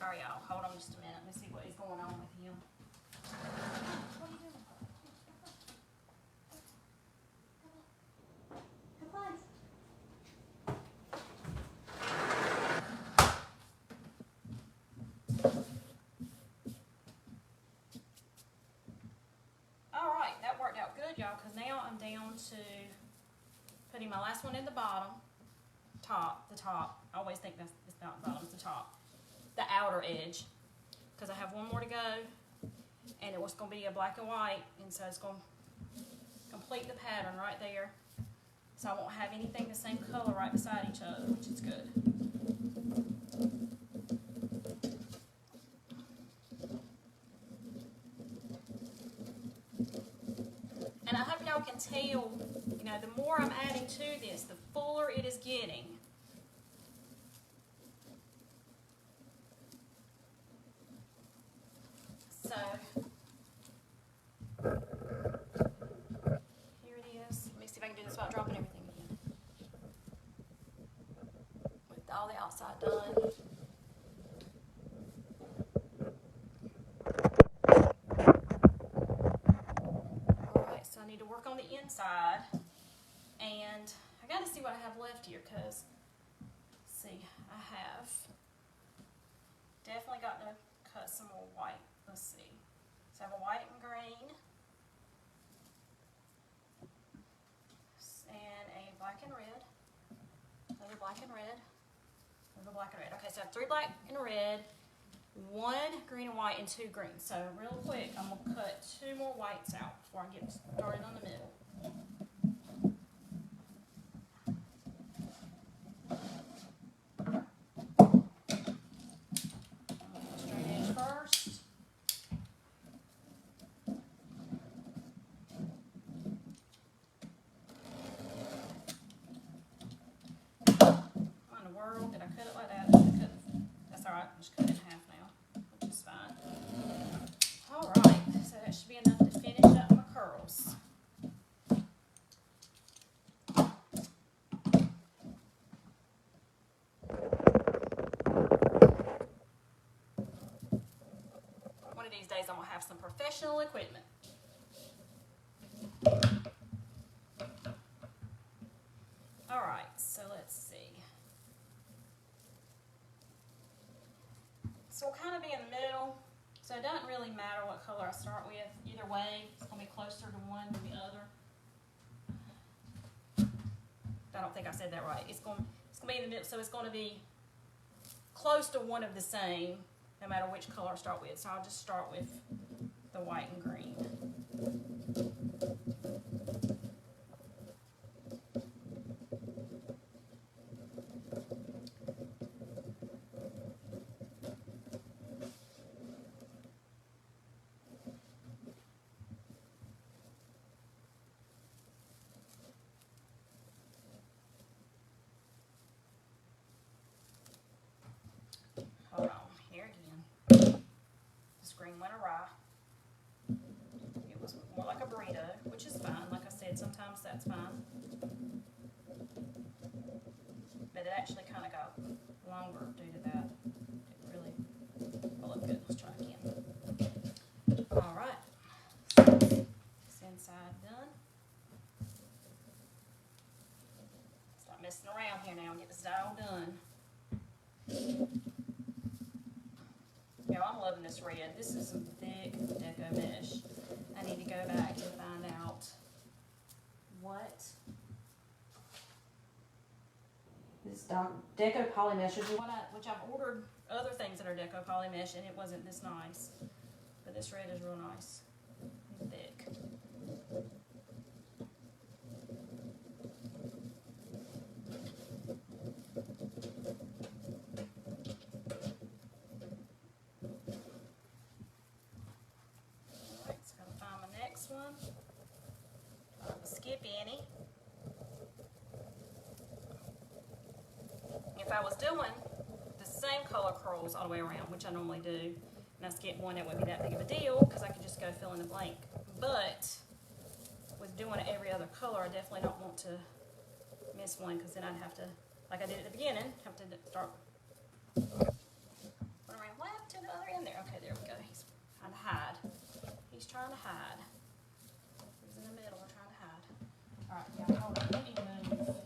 All right, y'all. Hold on just a minute. Let me see what is going on with him. What are you doing? Alright, that worked out good, y'all, because now I'm down to putting my last one in the bottom, the top. I always think that's it's not the bottom, it's the top. the outer edge, because I have one more to go, and it was going to be a black and white, and so it's going to complete the pattern right there. So I won't have anything the same color right beside each other, which is good. And I hope y'all can tell, you know, the more I'm adding to this, the fuller it is getting. So, here it is. Let me see if I can do this without dropping everything again. With all the outside done. Alright, so I need to work on the inside. And I got to see what I have left here, because, see, I have definitely got to cut some more white. Let's see. So I have a white and green, and a black and red, another black and red, another black and red. Okay, so I have 3 black and red, 1 green and white, and 2 greens. So real quick, I'm going to cut 2 more whites out before I get started on the middle. Did I cut it like that? That's alright, I'm just cut it in half now, which is fine. Alright, so that should be enough to finish up my curls. One of these days I'm going to have some professional equipment. Alright, so let's see. So we'll kind of be in the middle, so it doesn't really matter what color I start with. Either way, it's going to be closer to one than the other. I don't think I said that right. It's going to be in the middle, so it's going to be close to one of the same, no matter which color I start with. So I'll just start with the white and green. Hold on, here again. This green went awry. It was more like a burrito, which is fine. Like I said, sometimes that's fine. But it actually kind of got longer due to that. It really, well, look good. Let's try again. All right. This inside done. Stop messing around here now and get this all done. Yo, I'm loving this red. This is some thick deco mesh. I need to go back and find out what this deco poly mesh, which I've ordered other things that are deco poly mesh, and it wasn't this nice. But this red is real nice and thick. If I was doing the same color curls all the way around, which I normally do, and I skip one, it wouldn't be that big of a deal because I could just go fill in the blank. But with doing it every other color, I definitely don't want to miss one, because then I'd have to, like I did at the beginning, have to start going around left to the other end there. Okay, there we go. He's trying to hide. He's trying to hide. He's in the middle. We're trying to hide. All right, yeah, hold on. Let me move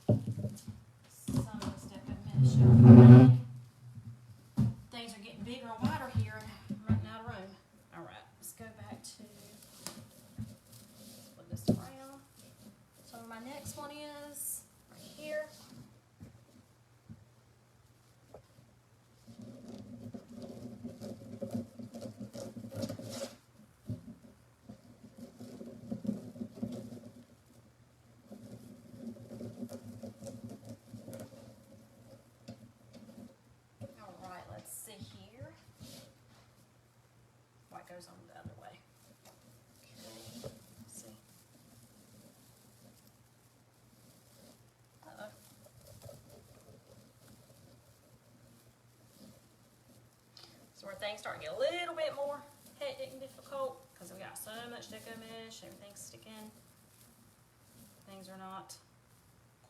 some of this deco mesh. Things are getting bigger and wider here, and I'm running out of room. All right, let's go back to put this around. So my next one is right here. So where things start to get a little bit more hectic and difficult because we got so much deco mesh, everything's sticking. Things are not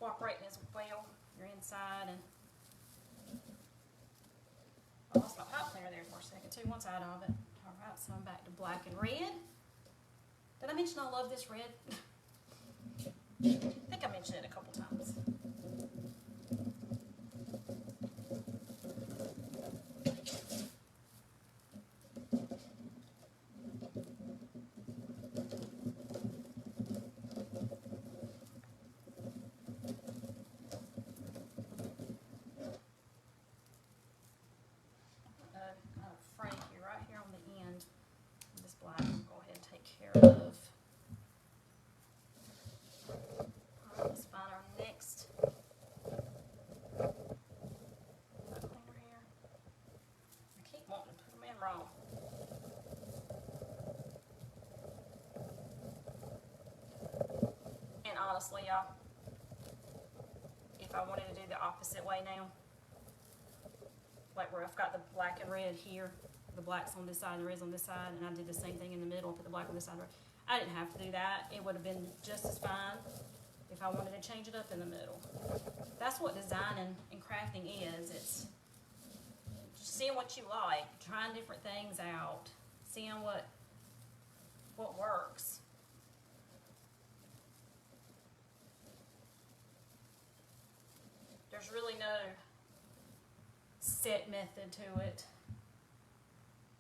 cooperating as well. You're inside and I lost my pipe cleaner there for a second too, one side of it. Alright, so I'm back to black and red. Did I mention I love this red? I think I mentioned it a couple times. Honestly, y'all, if I wanted to do the opposite way now, like where I've got the black and red here, the black's on this side and the red's on this side, and I did the same thing in the middle, put the black on this side, I didn't have to do that. It would have been just as fine if I wanted to change it up in the middle. That's what designing and crafting is. It's just seeing what you like, trying different things out, seeing what works. There's really no set method to it.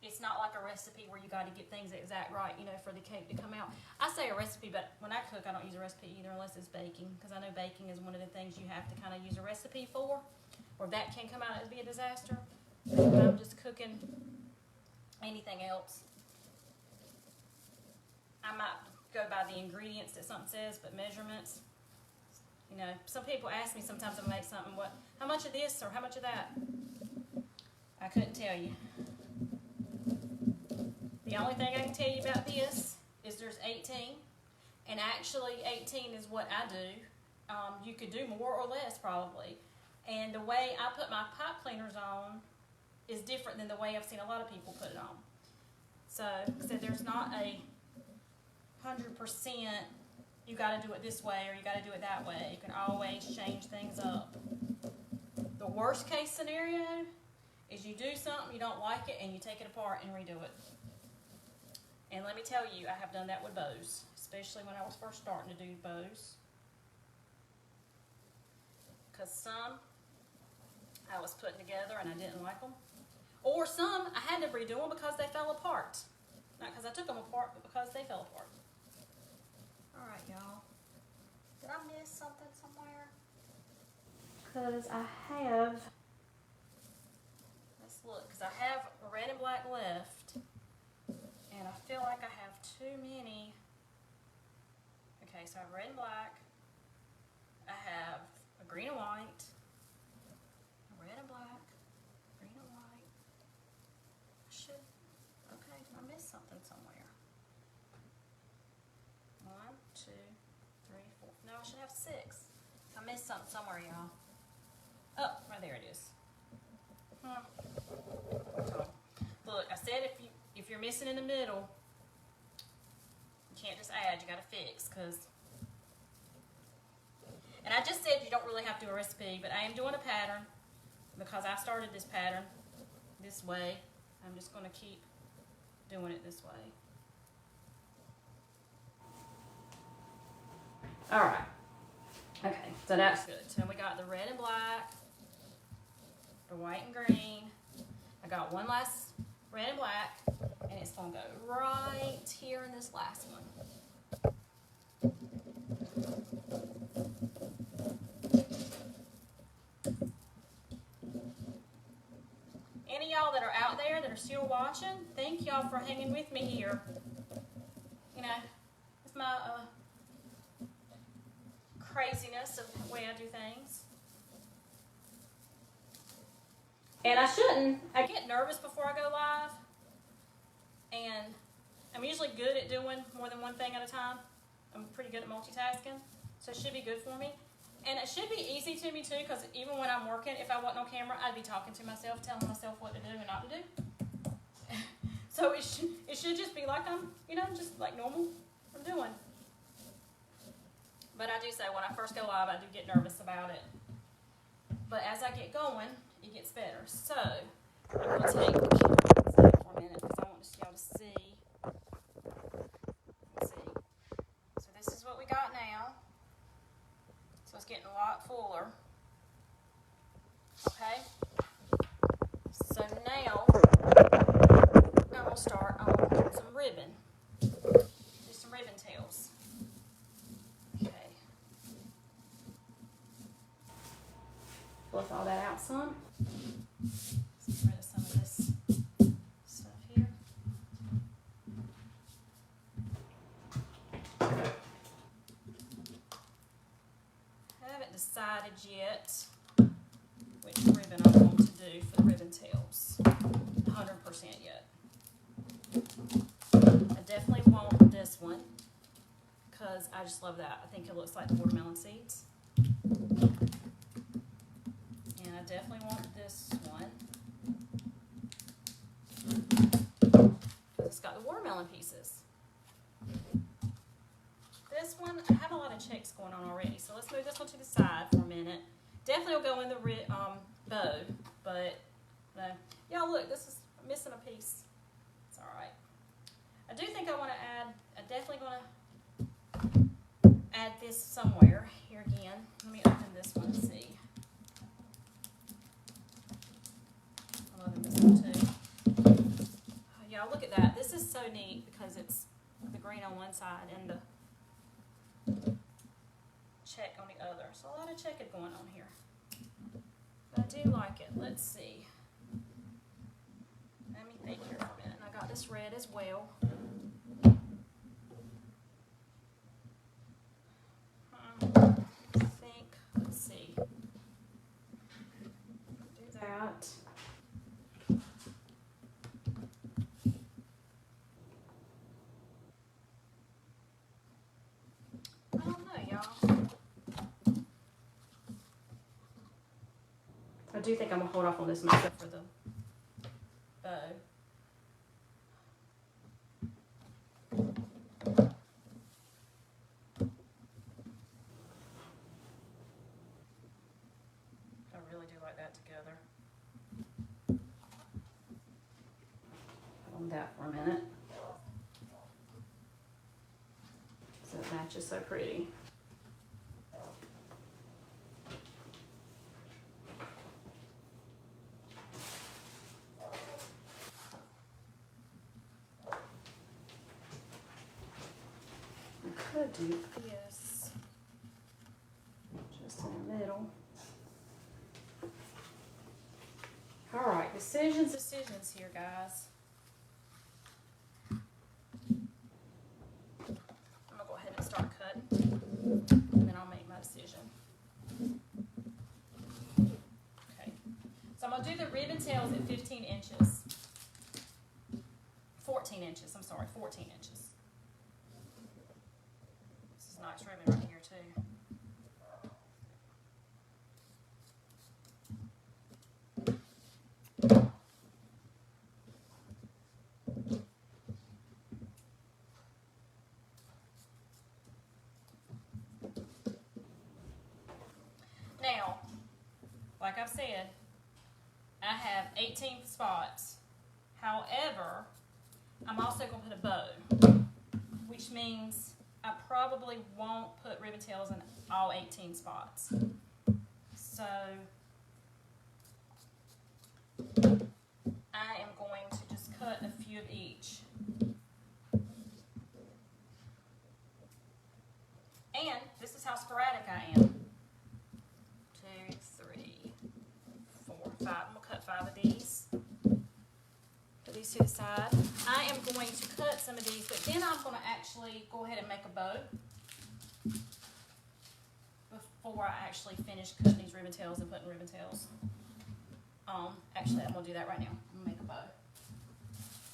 It's not like a recipe where you got to get things exact right, you know, for the cake to come out. I say a recipe, but when I cook, I don't use a recipe either unless it's baking, because I know baking is one of the things you have to kind of use a recipe for, or that can come out as be a disaster. But if I'm just cooking anything else, I might go by the ingredients that something says, but measurements. You know, some people ask me sometimes I make something, how much of this or how much of that? I couldn't tell you. The only thing I can tell you about this is there's 18, and actually 18 is what I do. You could do more or less probably. And the way I put my pipe cleaners on is different than the way I've seen a lot of people put it on. So there's not a 100%. You got to do it this way or you got to do it that way. You can always change things up. The worst case scenario is you do something, you don't like it, and you take it apart and redo it. And let me tell you, I have done that with bows, especially when I was first starting to do bows. Because some I was putting together and I didn't like them. Or some I had to redo them because they fell apart. Not because I took them apart, but because they fell apart. Alright, y'all. Did I miss something somewhere? Because I have, let's look, because I have red and black left, and I feel like I have too many. Okay, so I have red and black, I have a green and white, a red and black, green and white. Okay, did I miss something somewhere? 1, 2, 3, 4. No, I should have 6. I missed something somewhere, y'all. Oh, right there it is. Look, I said if you're missing in the middle, you can't just add. You got to fix, and I just said you don't really have to do a recipe, but I am doing a pattern because I started this pattern this way. I'm just going to keep doing it this way. Alright. Okay, so that's good. So we got the red and black, the white and green. I got one last red and black, and it's going to go right here in this last one. Any of y'all that are out there that are still watching, thank y'all for hanging with me here. You know, it's my craziness of the way I do things. And I get nervous before I go live, and I'm usually good at doing more than one thing at a time. I'm pretty good at multitasking, so it should be good for me. And it should be easy to me too, because even when I'm working, if I wasn't on camera, I'd be talking to myself, telling myself what to do and not to do. So it should just be like I'm, you know, just like normal I'm doing. But I do say when I first go live, I do get nervous about it. But as I get going, it gets better. So I'm going to take the camera for a minute because I want y'all to see. Let's see. So this is what we got now. So it's getting a lot fuller. Okay. So now I'm going to start on some ribbon. Do some ribbon tails. Okay. Fluff all that out some. Let's get rid of some of this stuff here. I haven't decided yet which ribbon I want to do for the ribbon tails. 100% yet. I definitely want this one because I just love that. I think it looks like the watermelon seeds. And I definitely want this one because it's got the watermelon pieces. This one, I have a lot of checks going on already, so let's move this one to the side for a minute. Definitely will go in the bow, but no. Y'all look, this is missing a piece. It's all right. I do think I want to add, I'm definitely going to add this somewhere. Here again, let me open this one and see. I'm loving this one too. Oh, y'all look at that. This is so neat because it's the green on one side and the check on the other. So a lot of checking going on here. But I do like it. Let's see. Let me think here for a minute. And I got this red as well. Let's see. Do that. I don't know, y'all. I do think I'm going to hold off on this makeup for the bow. I really do like that together. Put on that for a minute. So it matches so pretty. Could do this just in the middle. All right, decisions here, guys. I'm gonna go ahead and start cutting, and then I'll make my decision. Okay, so I'm gonna do the ribbon tails at 15 inches. 14 inches, I'm sorry, 14 inches. Nice ribbon right here too. Now, like I've said, I have 18 spots. However, I'm also going to put a bow, which means I probably won't put ribbon tails in all 18 spots. So I am going to just cut a few of each. And this is how sporadic I am. 2, 3, 4, 5. I'm going to cut 5 of these. Put these to the side. I am going to cut some of these, but then I'm going to actually go ahead and make a bow before I actually finish cutting these ribbon tails and putting ribbon tails. Actually, I'm going to do that right now. I'm going to make a bow.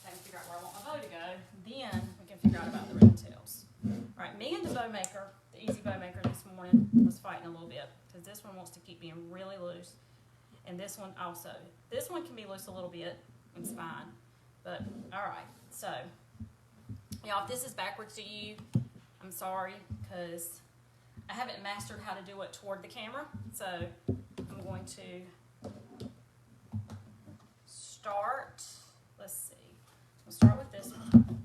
So I can figure out where I want my bow to go. Then we can figure out about the ribbon tails. All right, me and the bow maker, the easy bow maker this morning, was fighting a little bit because this one wants to keep being really loose. And this one also. This one can be loose a little bit. It's fine. But, alright, so, y'all, if this is backwards to you, I'm sorry, because I haven't mastered how to do it toward the camera. So, I'm going to start, let's see, we'll start with this one.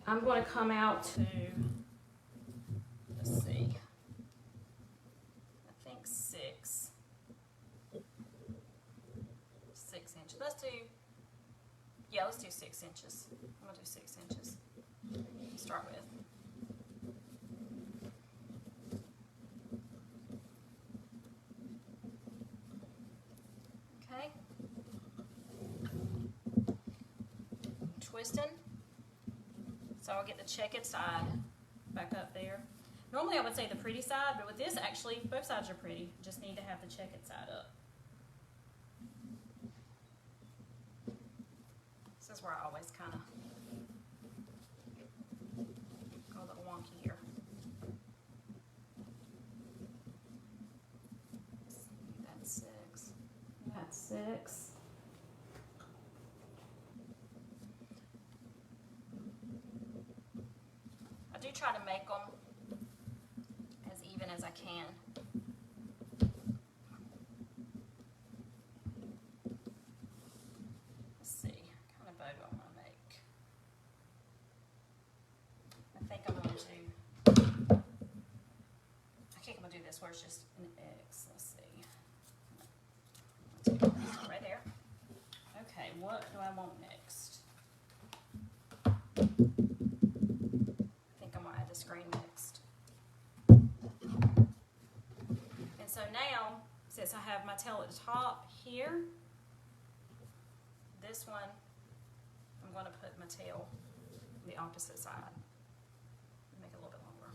I'm going to come out to, let's see, I think 6 inches. Let's do 6 inches. I'm going to do 6 inches to start with. Okay. Twisting. So I'll get the checkered side back up there. Normally I would say the pretty side, but with this actually both sides are pretty. Just need to have the checkered side up. This is where I always kind of go a little wonky here. That's 6. That's 6. Try to make them as even as I can. Let's see, what kind of bow do I want to make? I think I'm going to, I think I'm going to do this where it's just an X. Let's see. Right there. Okay, what do I want next? Green next. And so now, since I have my tail at the top here, this one, I'm going to put my tail on the opposite side. Make it a little bit longer.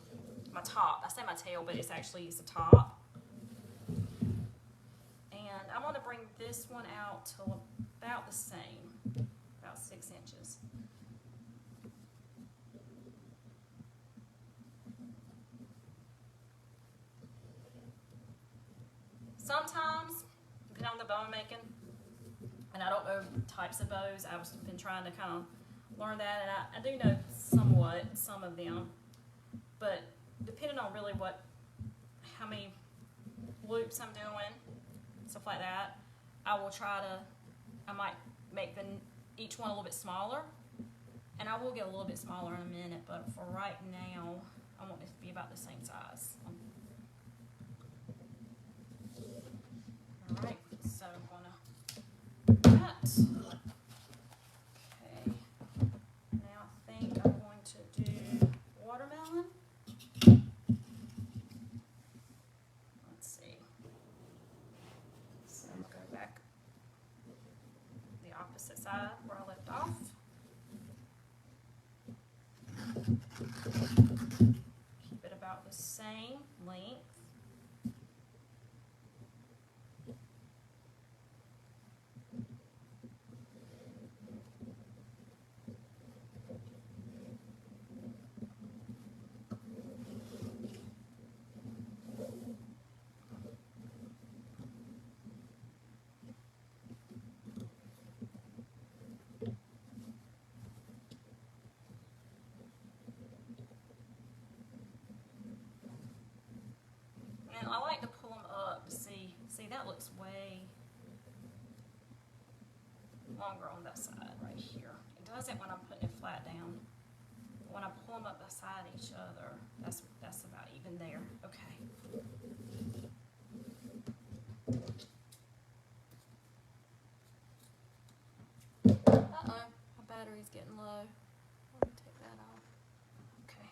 My top, I say my tail, but it's actually the top. And I want to bring this one out to about the same, about 6 inches. Sometimes, depending on the bow I'm making, and I don't know types of bows, I've been trying to kind of learn that, and I do know somewhat, some of them, but depending on really how many loops I'm doing, stuff like that, I might make each one a little bit smaller, and I will get a little bit smaller in a minute, but for right now, I want it to be about the same size. Alright, so I'm going to do that. Okay, now I think I'm going to do watermelon. Let's see. So I'm going to go back the opposite side where I left off. Keep it about the same length. I like to pull them up to see that looks way longer on that side right here. It doesn't when I'm putting it flat down. When I pull them up beside each other, that's about even there. Okay. Uh-oh, my battery's getting low. Let me take that off. Okay.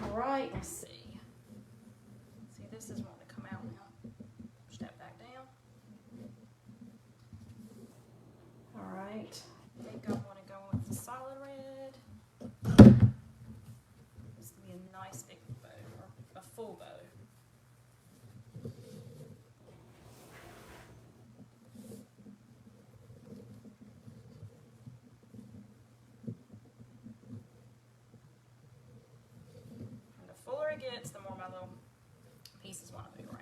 Alright, let's see. See, this is wanting to come out now. Step back down. Alright. I think I want to go with the solid red. This will be a nice big bow, or a full bow. want to move around.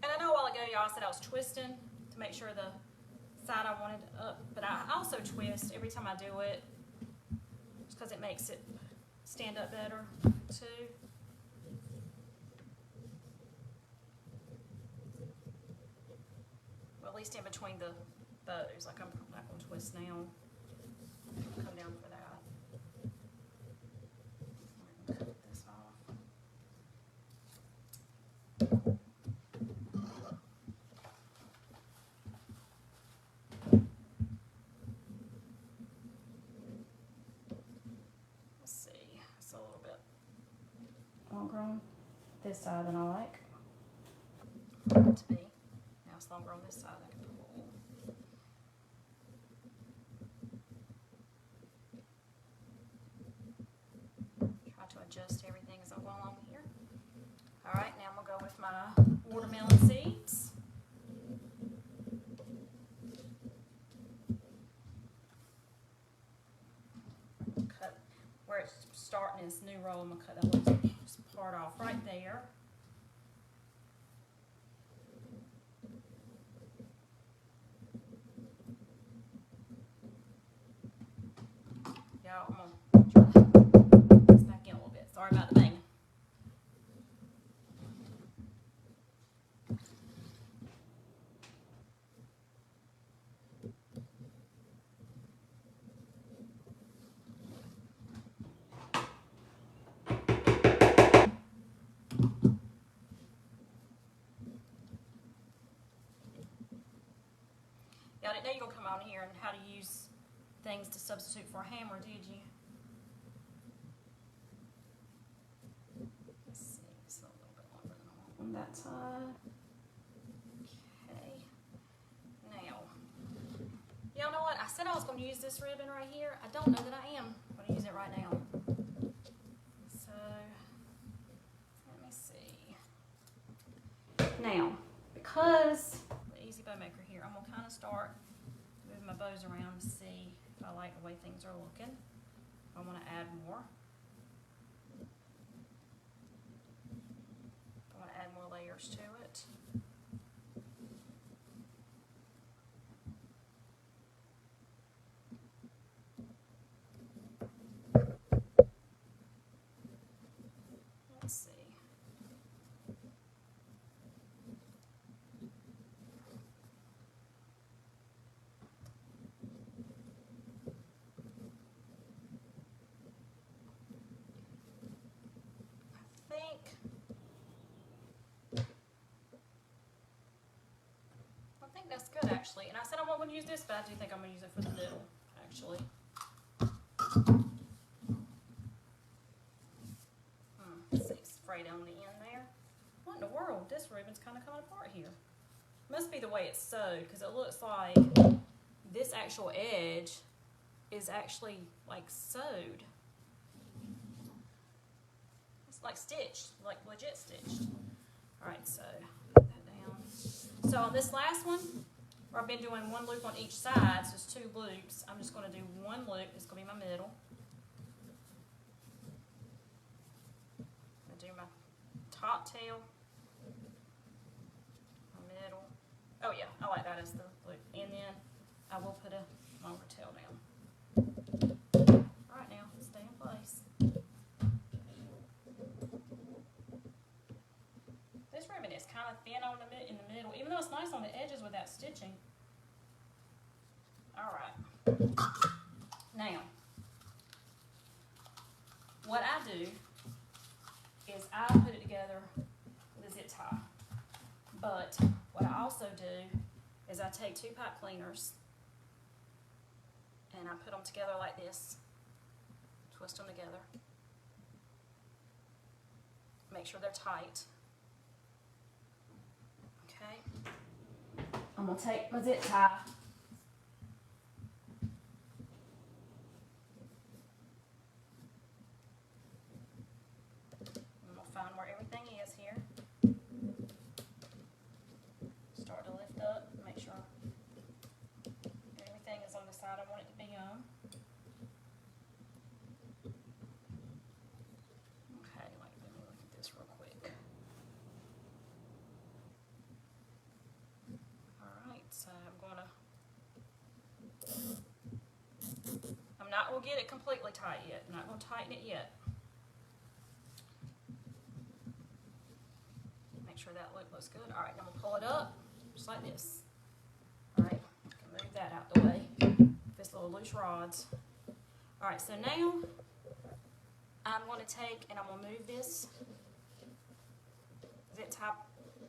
And I know a while ago y'all said I was twisting to make sure the side I wanted up, but I also twist every time I do it just because it makes it stand up better too. Well, at least in between the bows. Like I'm not going to twist now. Come down for that. Cut this off. Let's see. It's a little bit longer on this side than I like it to be. Now it's longer on this side. I can pull. Try to adjust everything as I go along here. All right, now I'm gonna go with my watermelon seeds. Cut where it's starting this new row. I'm gonna cut that little part off right there. Y'all, I'm gonna try to put this back in a little bit. Sorry about the banging. Y'all didn't know you were gonna come on here and how to use things to substitute for a hammer, did you? Let's see, it's a little bit longer than I want on that side. Okay. Now, y'all know what? I said I was going to use this ribbon right here. I don't know that I am going to use it right now. So, let me see. Now, because the Easy Bow Maker here, I'm going to kind of start moving my bows around to see if I like the way things are looking. If I want to add more. If I want to add more layers to it. Let's see. I think that's good actually. And I said I wasn't going to use this, but I do think I'm going to use it for the middle actually. Let's see, it's frayed on the end there. What in the world? This ribbon's kind of coming apart here. Must be the way it's sewed, because it looks like this actual edge is actually like sewed. It's like stitched, like legit stitched. Alright, so put that down. So on this last one, where I've been doing one loop on each side, so it's 2 loops, I'm just going to do one loop. It's going to be my middle. I'm going to do my top tail, my middle. Oh yeah, I like that as the loop. And then I will put a longer tail down. Alright, now stay in place. This ribbon is kind of thin on in the middle, even though it's nice on the edges with that stitching. Alright. Now, what I do is I put it together with a zip tie. But what I also do is I take 2 pipe cleaners and I put them together like this. Twist them together. Make sure they're tight. Okay. I'm going to take my zip tie. I'm going to find where everything is here. not going to get it completely tight yet. I'm not going to tighten it yet. Make sure that loop looks good. All right, now I'm going to pull it up just like this. All right, I can move that out the way. This little loose rods. All right, so now I'm going to take and I'm going to move this zip tie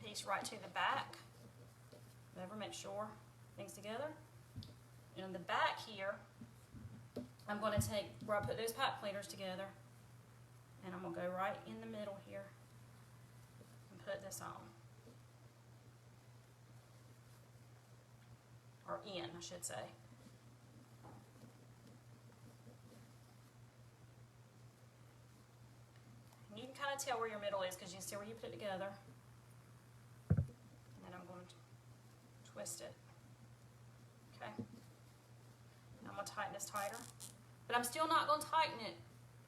piece right to the back. Never make sure things together. And in the back here, I'm going to take where I put those pipe cleaners together, and I'm going to go right in the middle here and put this on. Or in, I should say. And you can kind of tell where your middle is because you can see where you put it together. And then I'm going to twist it. Okay. Now I'm going to tighten this tighter. But I'm still not going to tighten it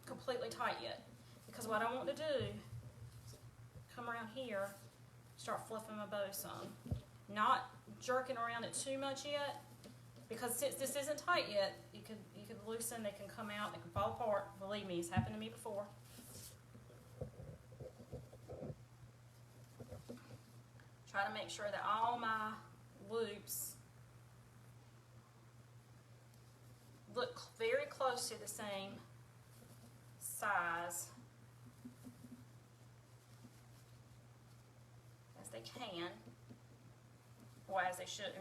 completely tight yet, because what I want to do is come around here, start fluffing my bow some. Not jerking around it too much yet, because since this isn't tight yet, you could loosen, they can come out, they can fall apart. Believe me, it's happened to me before. Try to make sure that all my loops look very close to the same size as they can, or as they should,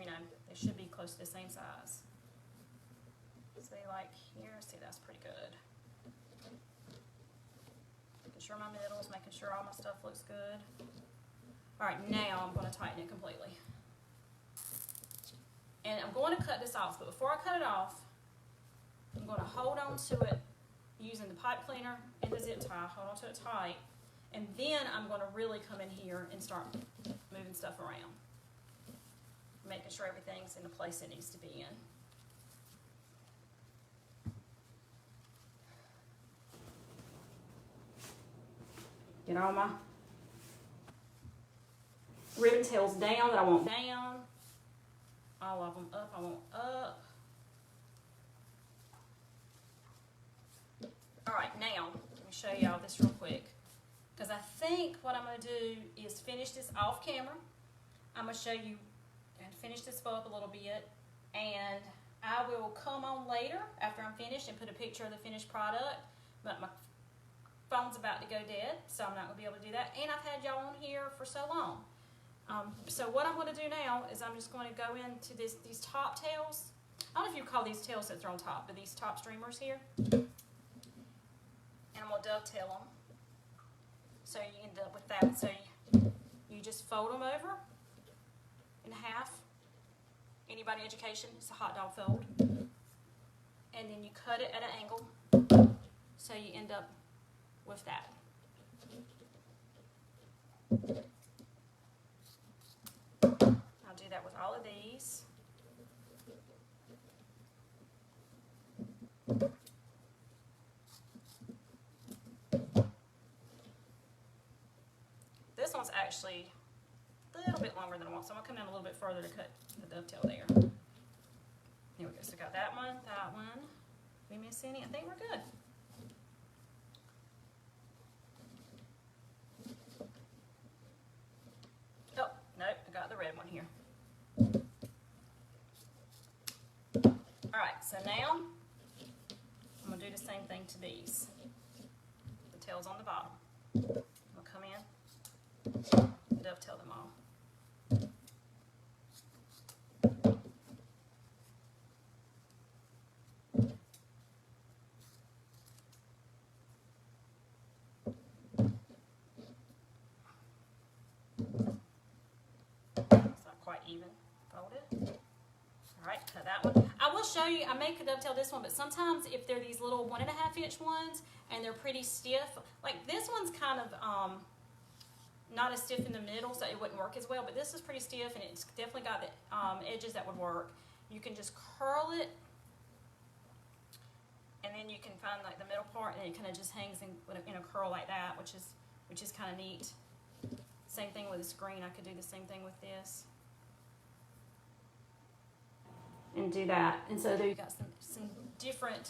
they should be close to the same size. See, like here, see, that's pretty good. Making sure my middles, making sure all my stuff looks good. All right, now I'm going to tighten it completely. And I'm going to cut this off, but before I cut it off, I'm going to hold on to it using the pipe cleaner and the zip tie, hold on to it tight, and then I'm going to really come in here and start moving stuff around, making sure everything's in the place it needs to be in. Get all my ribbon tails down that I want down, all of them up I want up. All right, now let me show y'all this real quick, because I think what I'm going to do is finish this off camera. I'm going to show you and finish this bow up a little bit, and I will come on later after I'm finished and put a picture of the finished product, but my phone's about to go dead, so I'm not going to be able to do that, and I've had y'all on here for so long. So what I'm going to do now is I'm just going to go into these top tails. I don't know if you call these tails since they're on top, but these top streamers here. And I'm going to dovetail them. So you end up with that. So you just fold them over in half. Anybody in education, it's a hot dog fold. And then you cut it at an angle. So you end up with that. I'll do that with all of these. This one's actually a little bit longer than I want, so I'm going to come down a little bit further to cut the dovetail there. Here we go. So got that one, that one. We miss any? I think we're good. Oh, nope, I got the red one here. Alright, so now I'm going to do the same thing to these. The tails on the bottom. I'll come in and dovetail them all. It's not quite even folded. Alright, cut that one. I will show you, I may dovetail this one, but sometimes if they're these little 1.5 inch ones and they're pretty stiff, like this one's kind of not as stiff in the middle, so it wouldn't work as well, but this is pretty stiff and it's definitely got the edges that would work. You can just curl it, and then you can find like the middle part, and it kind of just hangs in a curl like that, which is kind of neat. Same thing with the screen. I could do the same thing with this. And do that. And so there you got some different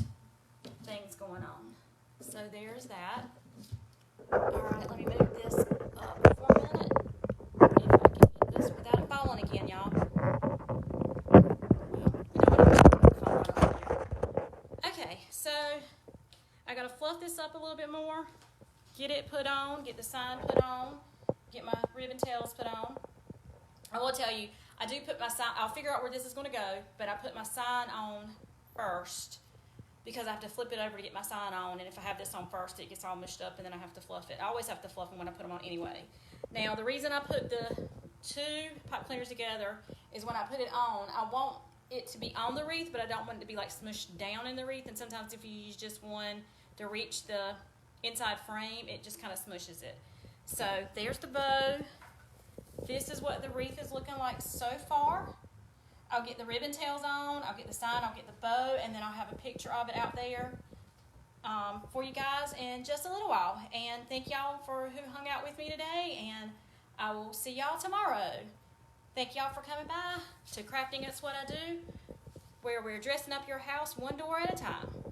things going on. So there's that. Alright, let me move this up for a minute. If I can get this without it falling again, y'all. Okay, so I gotta fluff this up a little bit more, get it put on, get the sign put on, get my ribbon tails put on. I will tell you, I do put my sign, I'll figure out where this is gonna go, but I put my sign on first because I have to flip it over to get my sign on, and if I have this on first, it gets all mushed up and then I have to fluff it. I always have to fluff them when I put them on anyway. Now, the reason I put the two pipe cleaners together is when I put it on, I want it to be on the wreath, but I don't want it to be like smushed down in the wreath, and sometimes if you use just one to reach the inside frame, it just kind of smushes it. So there's the bow. This is what the wreath is looking like so far. I'll get the ribbon tails on, I'll get the sign, I'll get the bow, and then I'll have a picture of it out there for you guys in just a little while. And thank y'all for who hung out with me today, and I will see y'all tomorrow. Thank y'all for coming by to Crafting It's What I Do, where we're dressing up your house one door at a time.